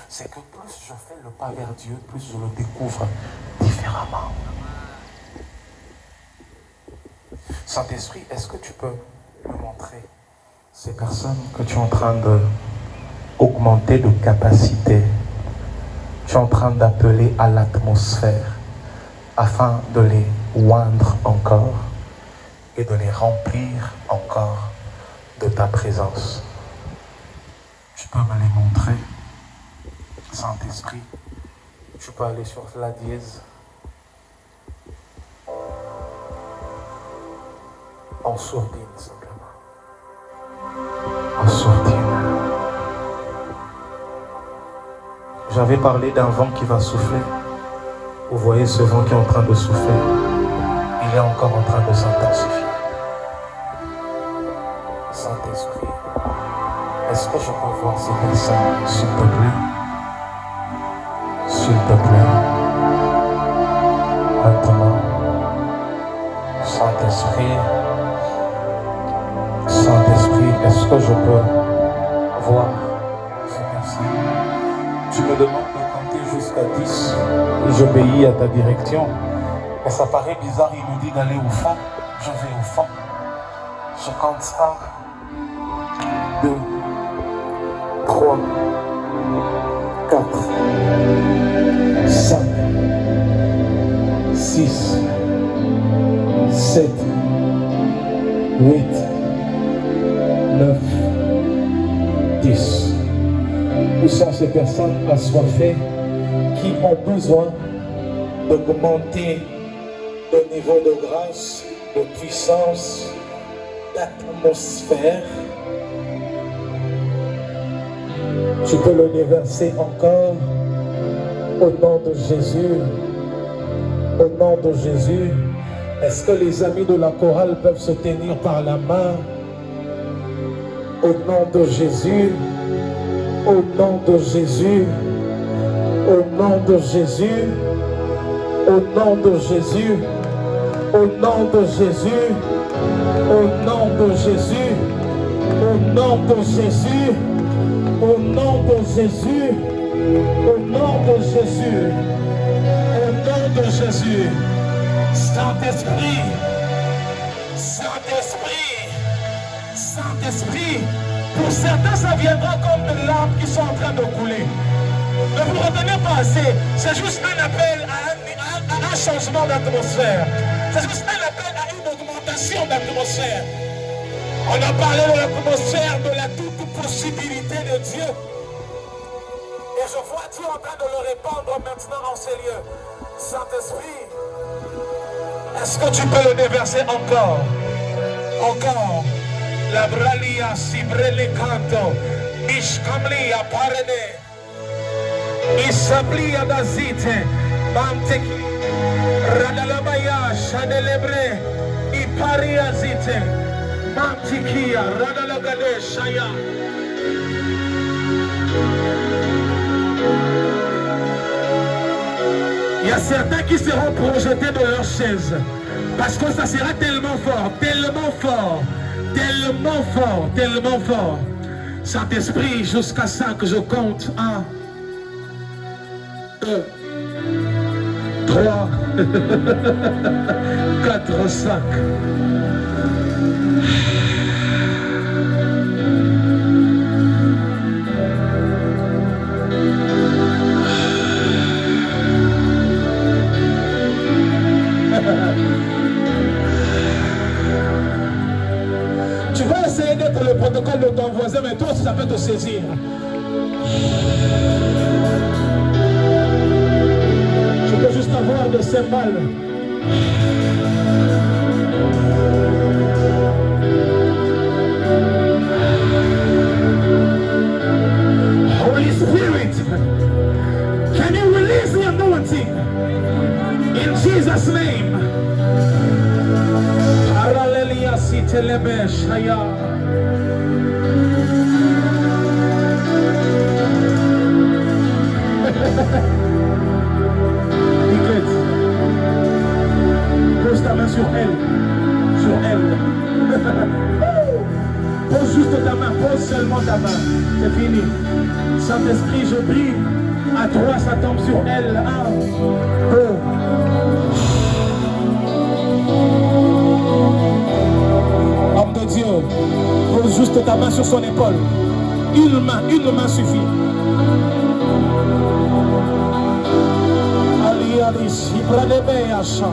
B: C'est que plus je fais le pas vers Dieu, plus je le découvre différemment. Saint-Esprit, est-ce que tu peux me montrer ces personnes que tu es en train d'augmenter de capacité, tu es en train d'appeler à l'atmosphère afin de les oindre encore et de les remplir encore de ta présence? Tu peux me les montrer, Saint-Esprit? Tu peux aller sur la dièse. En sourdine, simplement. En sourdine. J'avais parlé d'un vent qui va souffler. Vous voyez ce vent qui est en train de souffler. Il est encore en train de s'intensifier. Saint-Esprit, est-ce que je peux voir ces personnes, s'il te plaît? S'il te plaît. Maintenant. Saint-Esprit. Saint-Esprit, est-ce que je peux voir ces personnes? Tu me demandes de compter jusqu'à 10 et j'obéis à ta direction. Mais ça paraît bizarre, il me dit d'aller au fond. Je vais au fond. Je compte 1, 2, 3, 4, 5, 6, 7, 8, 9, 10. Où sont ces personnes assoiffées qui ont besoin d'augmenter le niveau de grâce, de puissance, d'atmosphère? Tu peux le déverser encore au nom de Jésus. Au nom de Jésus. Est-ce que les amis de la chorale peuvent se tenir par la main? Au nom de Jésus, au nom de Jésus, au nom de Jésus, au nom de Jésus, au nom de Jésus, au nom de Jésus, au nom de Jésus, au nom de Jésus, au nom de Jésus, au nom de Jésus. Saint-Esprit, Saint-Esprit, Saint-Esprit, pour certains ça viendra comme des larmes qui sont en train de couler. Ne vous retenez pas assez, c'est juste un appel à un changement d'atmosphère. C'est juste un appel à une augmentation d'atmosphère. On a parlé de l'atmosphère, de la toute possibilité de Dieu. Et je vois Dieu en train de le répandre maintenant en ces lieux. Saint-Esprit, est-ce que tu peux le déverser encore? Encore. La bralia sibrele canto. Ishkamlia parene. Isablia dazite. Manteki. Radalabaya shadelebre. Iparia zite. Mantikia. Radalagade shaya. Il y a certains qui seront projetés de leur chaise. Parce que ça sera tellement fort, tellement fort, tellement fort, tellement fort. Saint-Esprit, jusqu'à ça que je compte 1, 2, 3, 3, 4, 5. Tu vas essayer d'être le protocole de ton voisin, mais toi aussi ça peut te saisir. Je peux juste avoir de cymbales. Holy Spirit, can you release the anointing in Jesus' name? Paralelia sitelebe shaya. Pose ta main sur elle. Sur elle. Pose juste ta main. Pose seulement ta main. C'est fini. Saint-Esprit, je prie. À 3, ça tombe sur elle. 1, 2. Homme de Dieu, pose juste ta main sur son épaule. Une main suffit. Alice, Ibradebe Acha.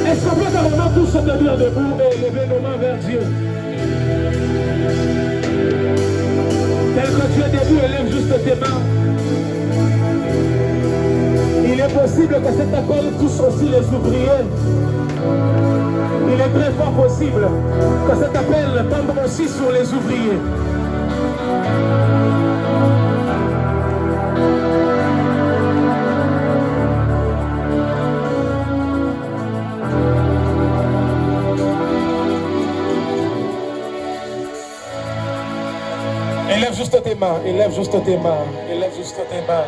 B: Est-ce qu'on peut carrément tous se tenir debout et lever nos mains vers Dieu? Tel que tu es debout, élève juste tes mains. Il est possible que cet appel touche aussi les ouvriers. Il est très fort possible que cet appel tombe aussi sur les ouvriers. Élève juste tes mains, élève juste tes mains, élève juste tes mains.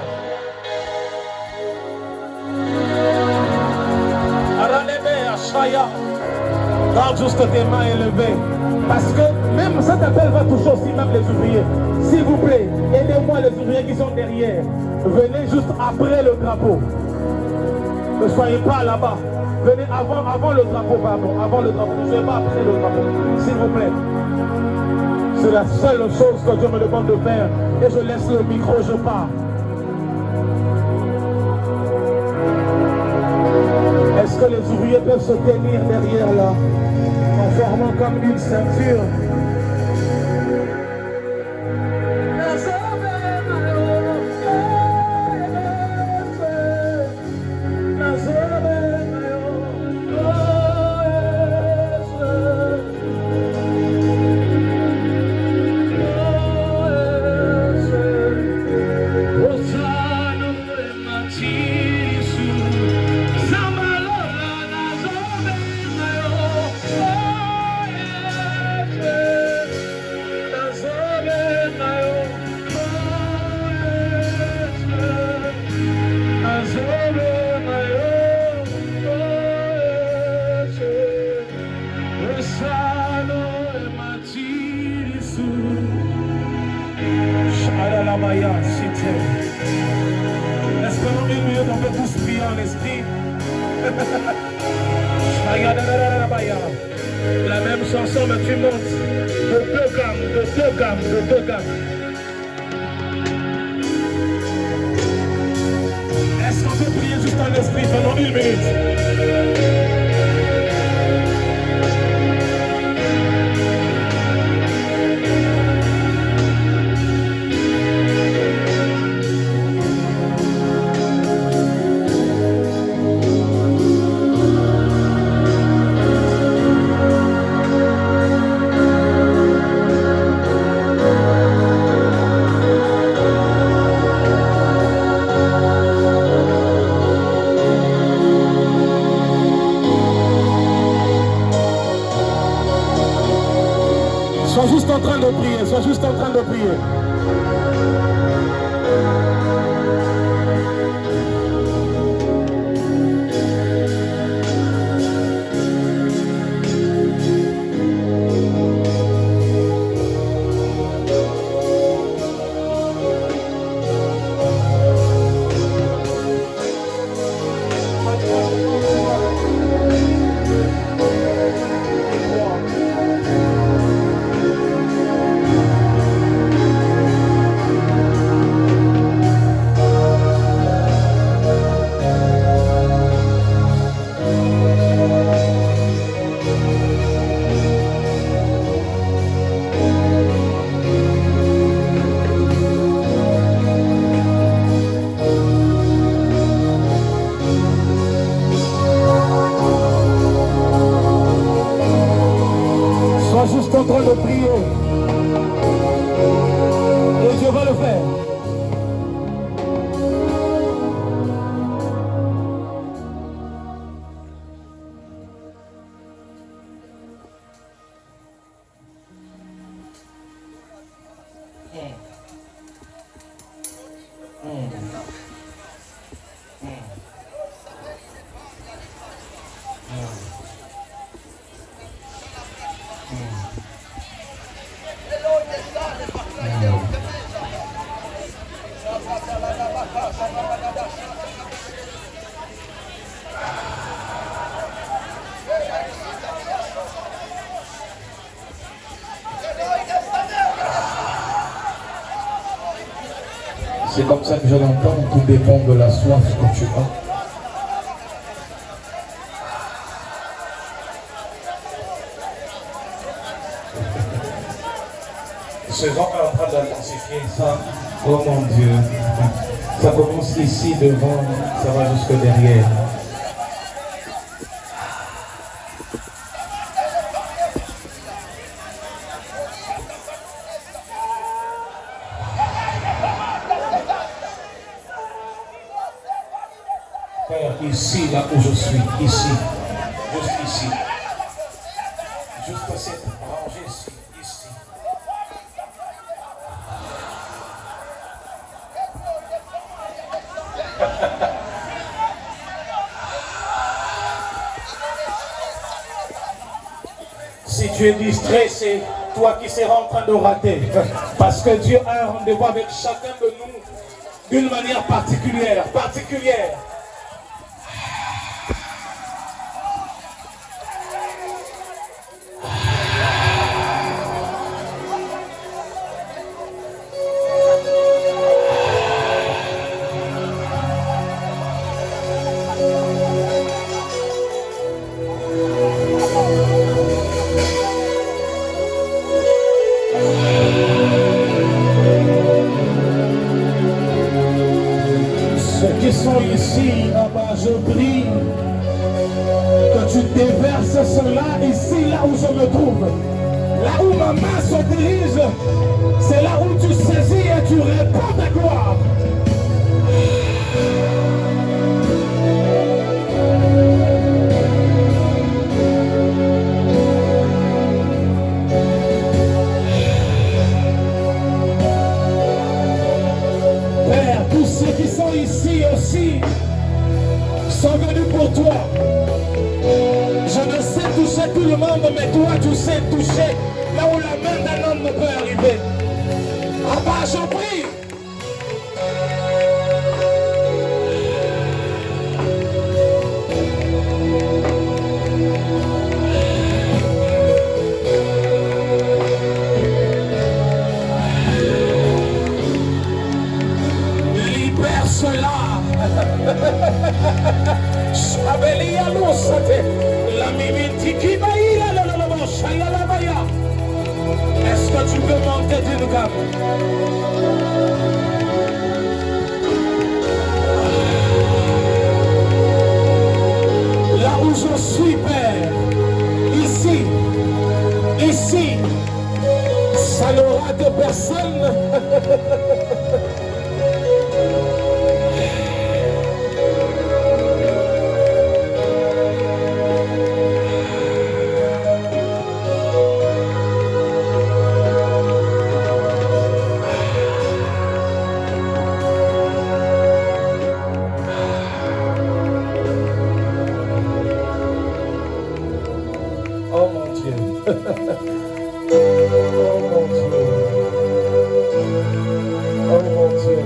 B: Garde juste tes mains élevées. Parce que même cet appel va toucher aussi même les ouvriers. S'il vous plaît, aidez-moi les ouvriers qui sont derrière. Venez juste après le drapeau. Ne soyez pas là-bas. Venez avant le drapeau, pardon. Avant le drapeau. Ne soyez pas après le drapeau. S'il vous plaît. C'est la seule chose que Dieu me demande de faire. Et je laisse le micro, je pars. Est-ce que les ouvriers peuvent se tenir derrière là, en formant comme une ceinture? Est-ce que dans une minute on peut tous prier en esprit? La même chanson, mais tu montes de deux gammes. Est-ce qu'on peut prier juste en esprit pendant une minute? prier, sois juste en train de prier. Juste en train de prier. Et Dieu va le faire. C'est comme ça que je l'entends, tout dépend de la soif que tu as. Ce genre est en train d'intensifier ça. Oh mon Dieu. Ça commence ici devant, ça va jusque derrière. Père, ici, là où je suis, ici, juste ici, juste à cette rangée-ci, ici. Si tu es distrait, c'est toi qui seras en train de rater. Parce que Dieu a un rendez-vous avec chacun de nous d'une manière particulière. Ceux qui sont ici, là-bas, je prie que tu déverses cela ici, là où je me trouve. Là où ma main se dirige, c'est là où tu saisis et tu réponds ta gloire. Père, tous ceux qui sont ici aussi sont venus pour toi. Je ne sais toucher tout le monde, mais toi tu sais toucher là où la main d'un homme ne peut arriver. Abba, je prie. Libère cela. Est-ce que tu peux monter d'une gamme? Là où je suis, Père, ici, ça n'aura de personne. mon Dieu. Oh mon Dieu.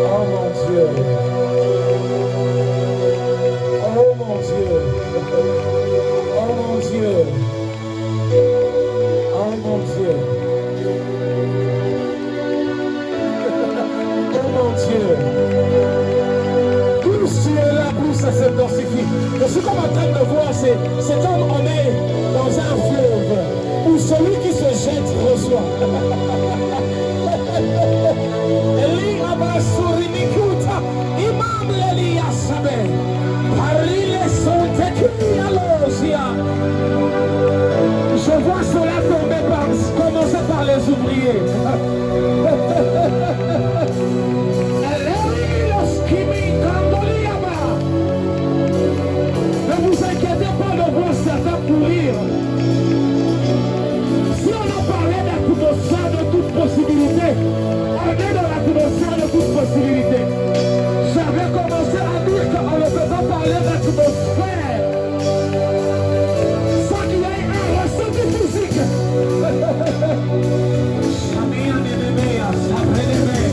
B: Oh mon Dieu. Oh mon Dieu. Oh mon Dieu. Oh mon Dieu. Oh mon Dieu. Plus tu es là, plus ça se densifie. Et ce qu'on est en train de voir, c'est comme on est dans un fleuve où celui qui se jette reçoit. Eli Abasurinicuta, Imam Lelia Sabe, Parile Sonteki Alosia. Je vois cela commencer par les ouvriers. Ne vous inquiétez pas de voir certains courir. Si on en parlait d'atmosphère de toute possibilité, on est dans l'atmosphère de toute possibilité. J'avais commencé à dire qu'en le faisant parler d'atmosphère, sans qu'il y ait un ressenti physique. Chamia de bébé, à sabre de bébé.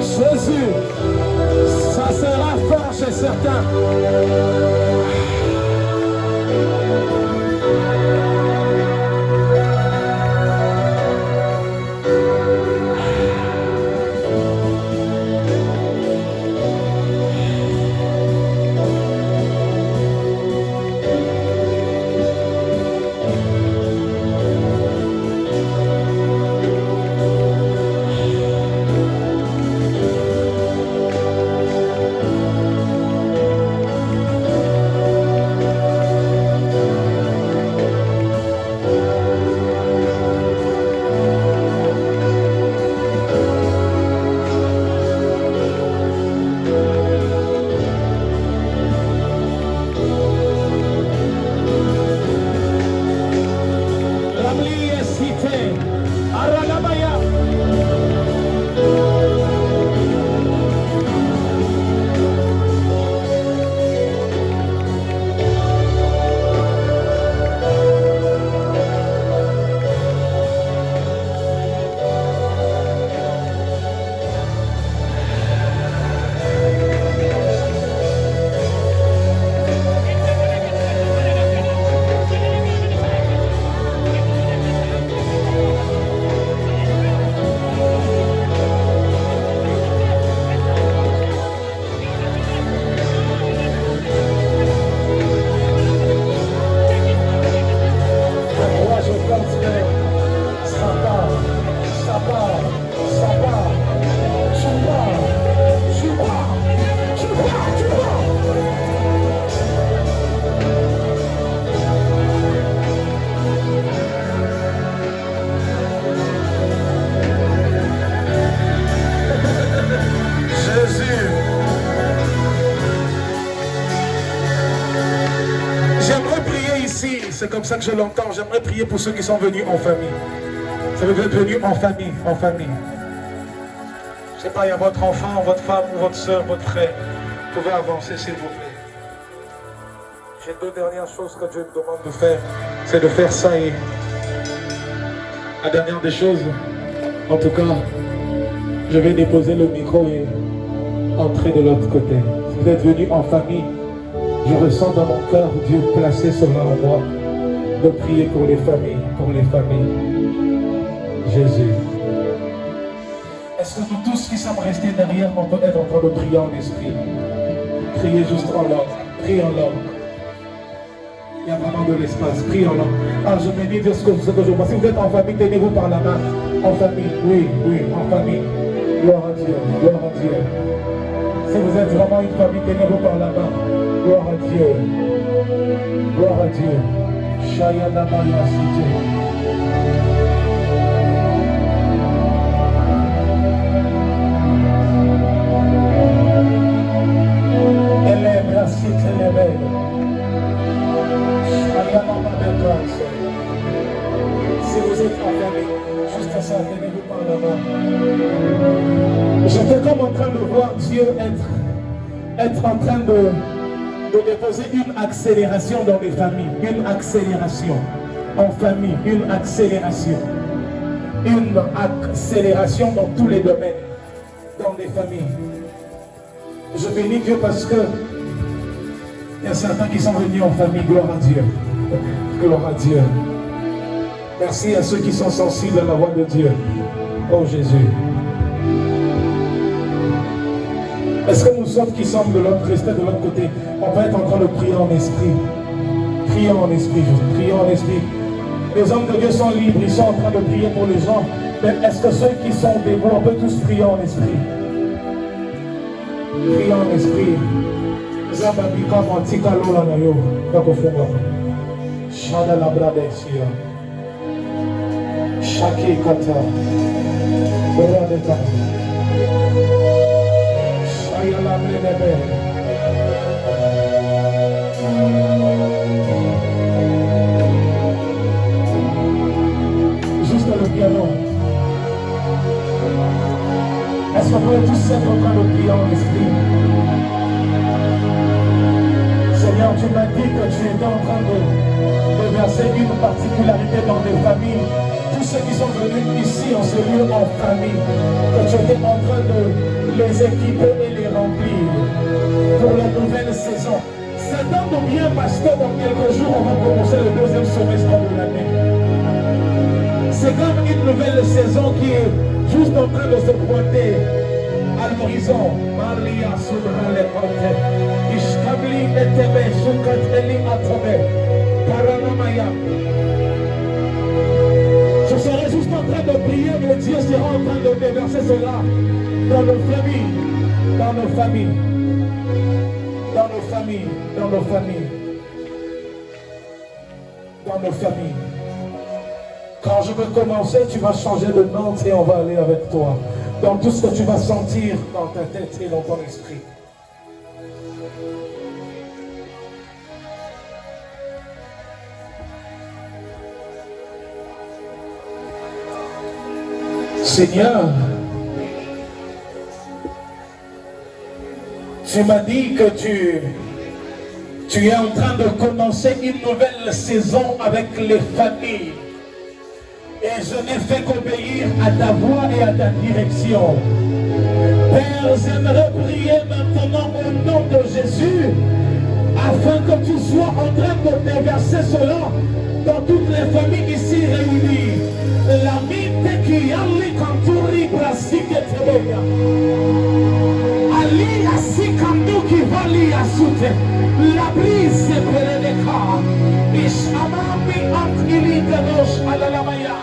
B: Jésus, ça sera fort chez certains. C'est comme ça que je l'entends. J'aimerais prier pour ceux qui sont venus en famille. Ça veut dire venus en famille, en famille. Je ne sais pas, il y a votre enfant, votre femme, votre soeur, votre frère. Vous pouvez avancer, s'il vous plaît. J'ai deux dernières choses que Dieu me demande de faire. C'est de faire ça et... La dernière des choses, en tout cas, je vais déposer le micro et entrer de l'autre côté. Si vous êtes venus en famille, je ressens dans mon cœur Dieu placer cela en moi, de prier pour les familles, pour les familles. Jésus. Est-ce que nous tous qui sommes restés derrière, on peut être en train de prier en esprit? Priez juste en langue, priez en langue. Il y a vraiment de l'espace, priez en langue. Ah, je bénis Dieu ce que je vois. Si vous êtes en famille, tenez-vous par la main. En famille, oui, oui, en famille. Gloire à Dieu, gloire à Dieu. Si vous êtes vraiment une famille, tenez-vous par la main. Gloire à Dieu. Gloire à Dieu. Shayana Maya Cité. autres en famille. Juste à ça, tenez-vous par la main. J'étais comme en train de voir Dieu être en train de déposer une accélération dans les familles. Une accélération en famille. Une accélération. Une accélération dans tous les domaines. Dans les familles. Je bénis Dieu parce que il y a certains qui sont venus en famille. Gloire à Dieu. Gloire à Dieu. Merci à ceux qui sont sensibles à la voix de Dieu. Oh Jésus. Est-ce que nous autres qui sommes de l'autre, restez de l'autre côté, on peut être en train de prier en esprit. Prier en esprit, prier en esprit. Les hommes de Dieu sont libres, ils sont en train de prier pour les gens. Mais est-ce que ceux qui sont debout, on peut tous prier en esprit? Prier en esprit. Zababi comme antika lola na yo, kakofunga. Shada la brade siya. Shaki kata. Brade kata. Shaya la brede. Juste le piano. Est-ce qu'on pourrait tous être en train de prier en esprit? Seigneur, tu m'as dit que tu étais en train de verser une particularité dans des familles. Tous ceux qui sont venus ici en ce lieu en famille, que tu étais en train de les équiper et les remplir pour la nouvelle saison. Ça tombe bien parce que dans quelques jours, on va commencer le deuxième semestre de l'année. C'est comme une nouvelle saison qui est juste en train de se pointer à l'horizon. Maria Soudra le Conte. Ishkabli etebe sukat eli atobe. Paranamaya. Je serai juste en train de prier, mais Dieu sera en train de déverser cela dans nos familles. Dans nos familles. Dans nos familles. Dans nos familles. Dans nos familles. Quand je veux commencer, tu vas changer de note et on va aller avec toi. Dans tout ce que tu vas sentir dans ta tête et dans ton esprit. Seigneur, tu m'as dit que tu es en train de commencer une nouvelle saison avec les familles. Et je n'ai fait qu'obéir à ta voix et à ta direction. Père, j'aimerais prier maintenant au nom de Jésus, afin que tu sois en train de déverser cela dans toutes les familles ici réunies. La mite qui ali kanturi plastique tebeya. Ali asi kandu qui vali asute. La brise se pereneka. Ishamami ant ili gadosh alalamaya.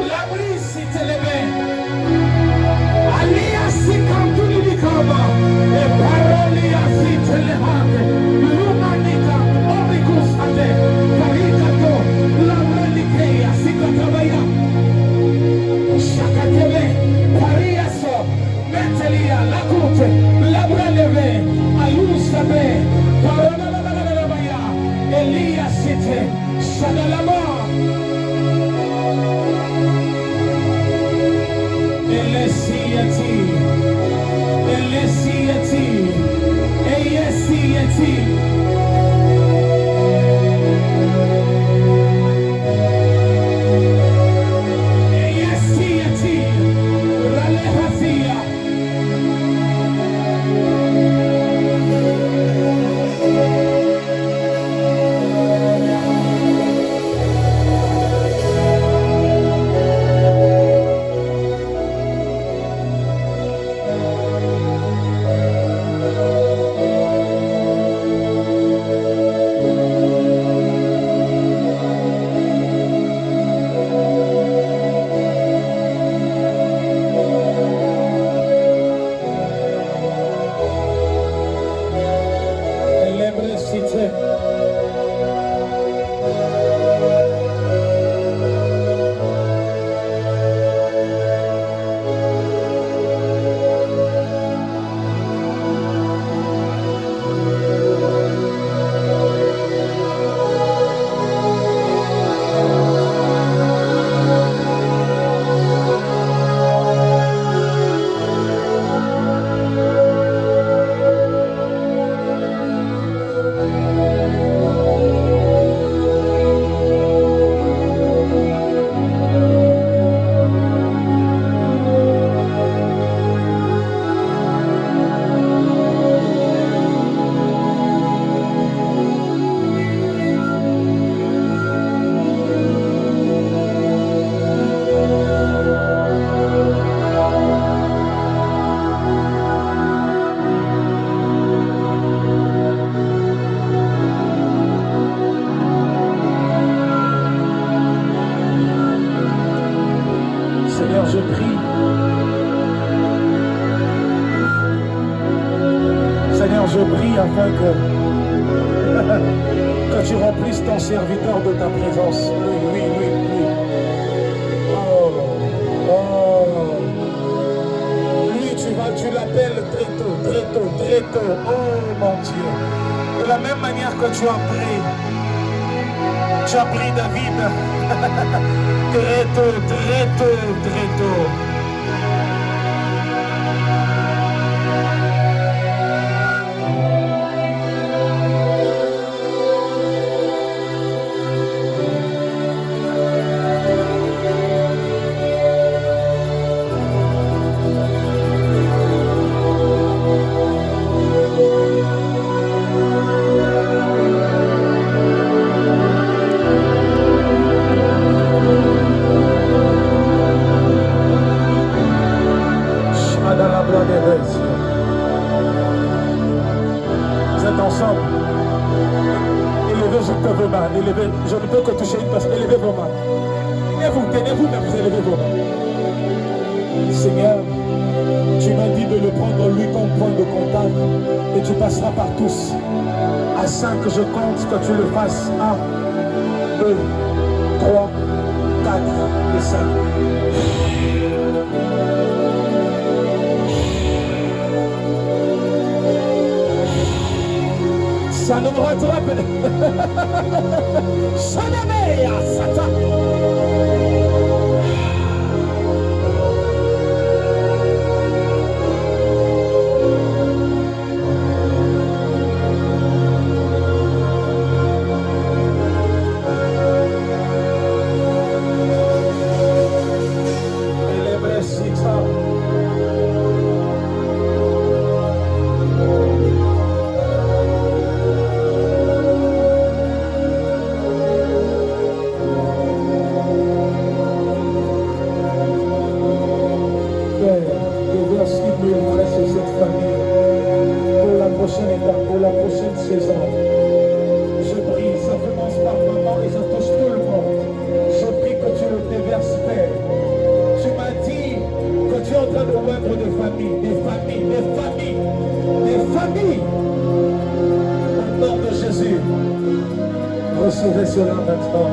B: La brise si telebe. Ali asi kandu ili kama. E paroli asi telehate. Lumanika omikus ate. Parikato. La relike asi katabaya. Shakatele. Pariaso. Metelia. La kute. La breleve. Alusabe. Parolalalalabaya. Elias cité. Shadalama. Elesiati. prie. Seigneur, je prie afin que tu remplisses ton serviteur de ta présence. Oui, oui, oui, oui. Oh, oh. Lui, tu l'appelles très tôt, très tôt, très tôt. Oh mon Dieu. De la même manière que tu as pris David. Très tôt, très tôt, très tôt. Vous êtes ensemble. Élevez vite vos mains. Élevez. Je ne peux que toucher une personne. Élevez vos mains. Tenez-vous, mais vous élevez vos mains. Seigneur, tu m'as dit de le prendre lui comme point de contact et tu passeras par tous. À 5, je compte que tu le fasses. 1, 2, 3, 4 et 5. Ça nous rattrape. Shanamea Satan. Pour la prochaine saison, je prie, ça commence par maman et ça touche tout le monde. Je prie que tu le déverses, Père. Tu m'as dit que tu es en train de oindre des familles, des familles, des familles, des familles. Au nom de Jésus, recevez cela maintenant.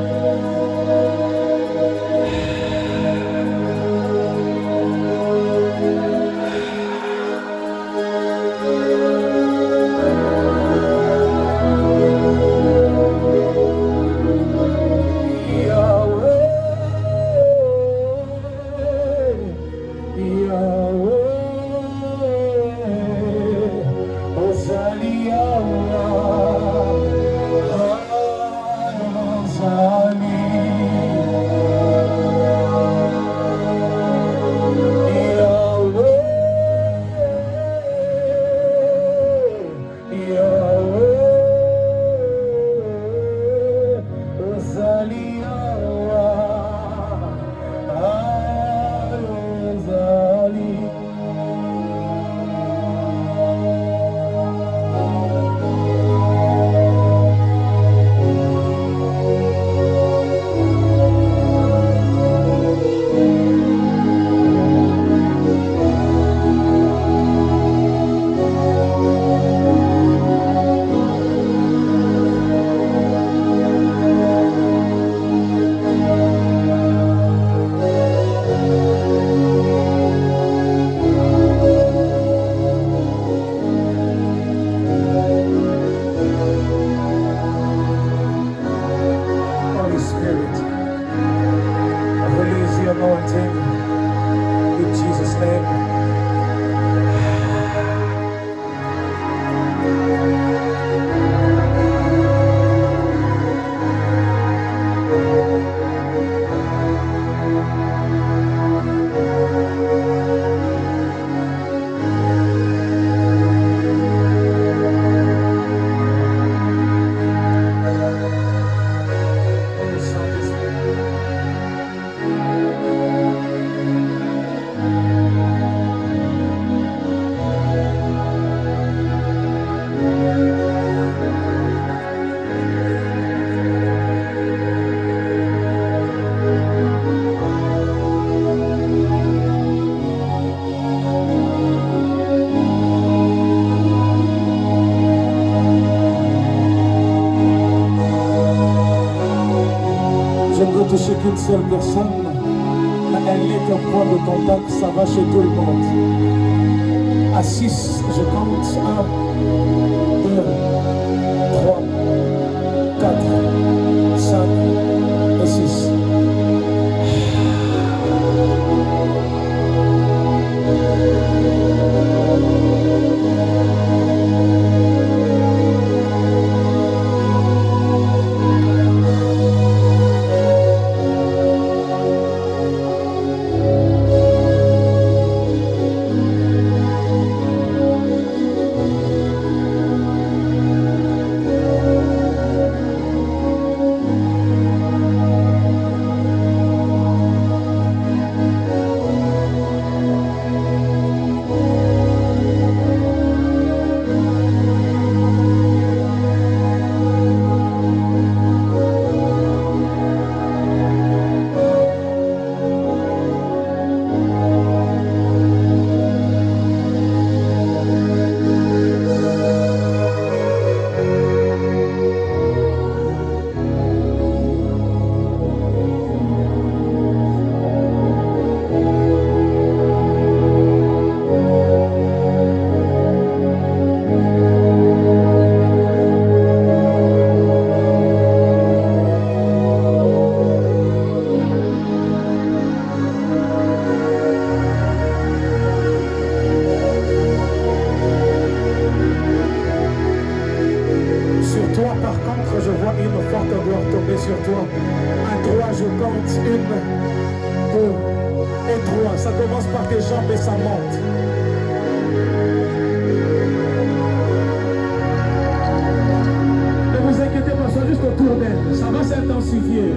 B: une seule personne, mais elle n'est qu'un point de contact, ça va chez tout le monde. À 6, je compte 1, 2, 3, 4, 5 et 6. Sur toi. À 3, je compte 1, 2 et 3. Ça commence par tes jambes et ça monte. Ne vous inquiétez pas, c'est juste autour d'elle. Ça va s'intensifier.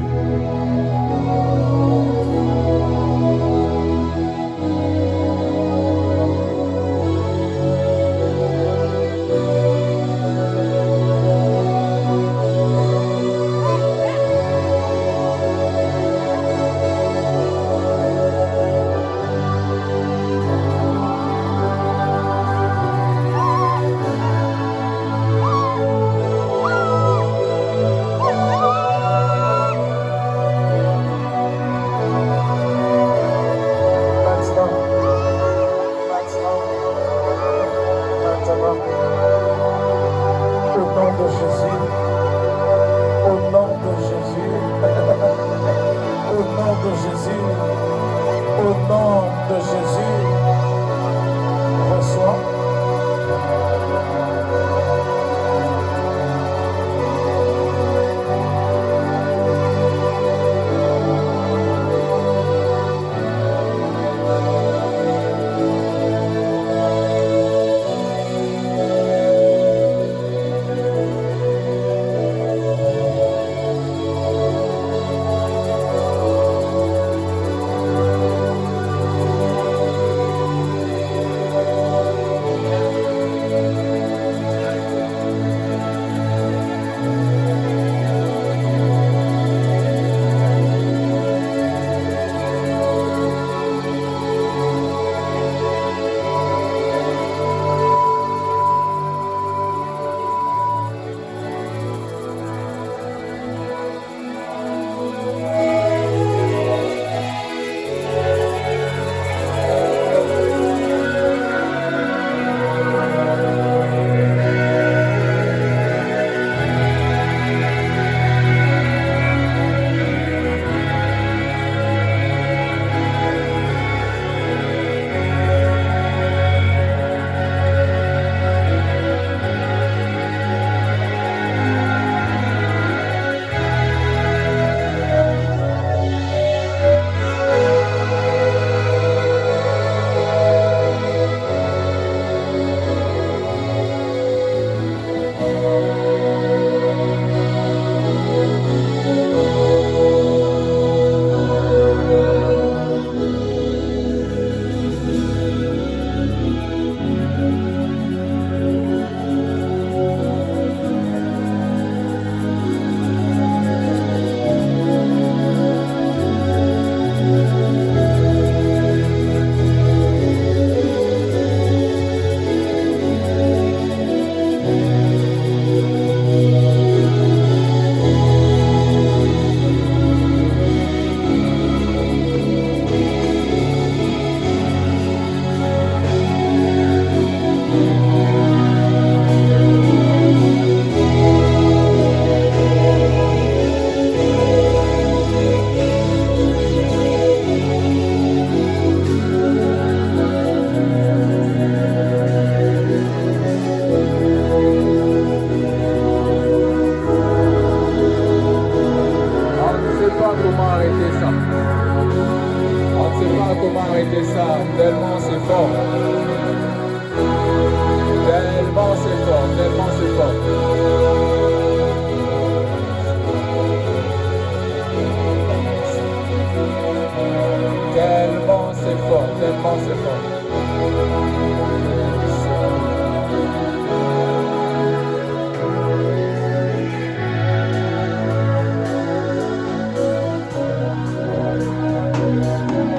C: sais pas comment arrêter ça, tellement c'est fort. Tellement c'est fort, tellement c'est fort. Tellement c'est fort, tellement c'est fort.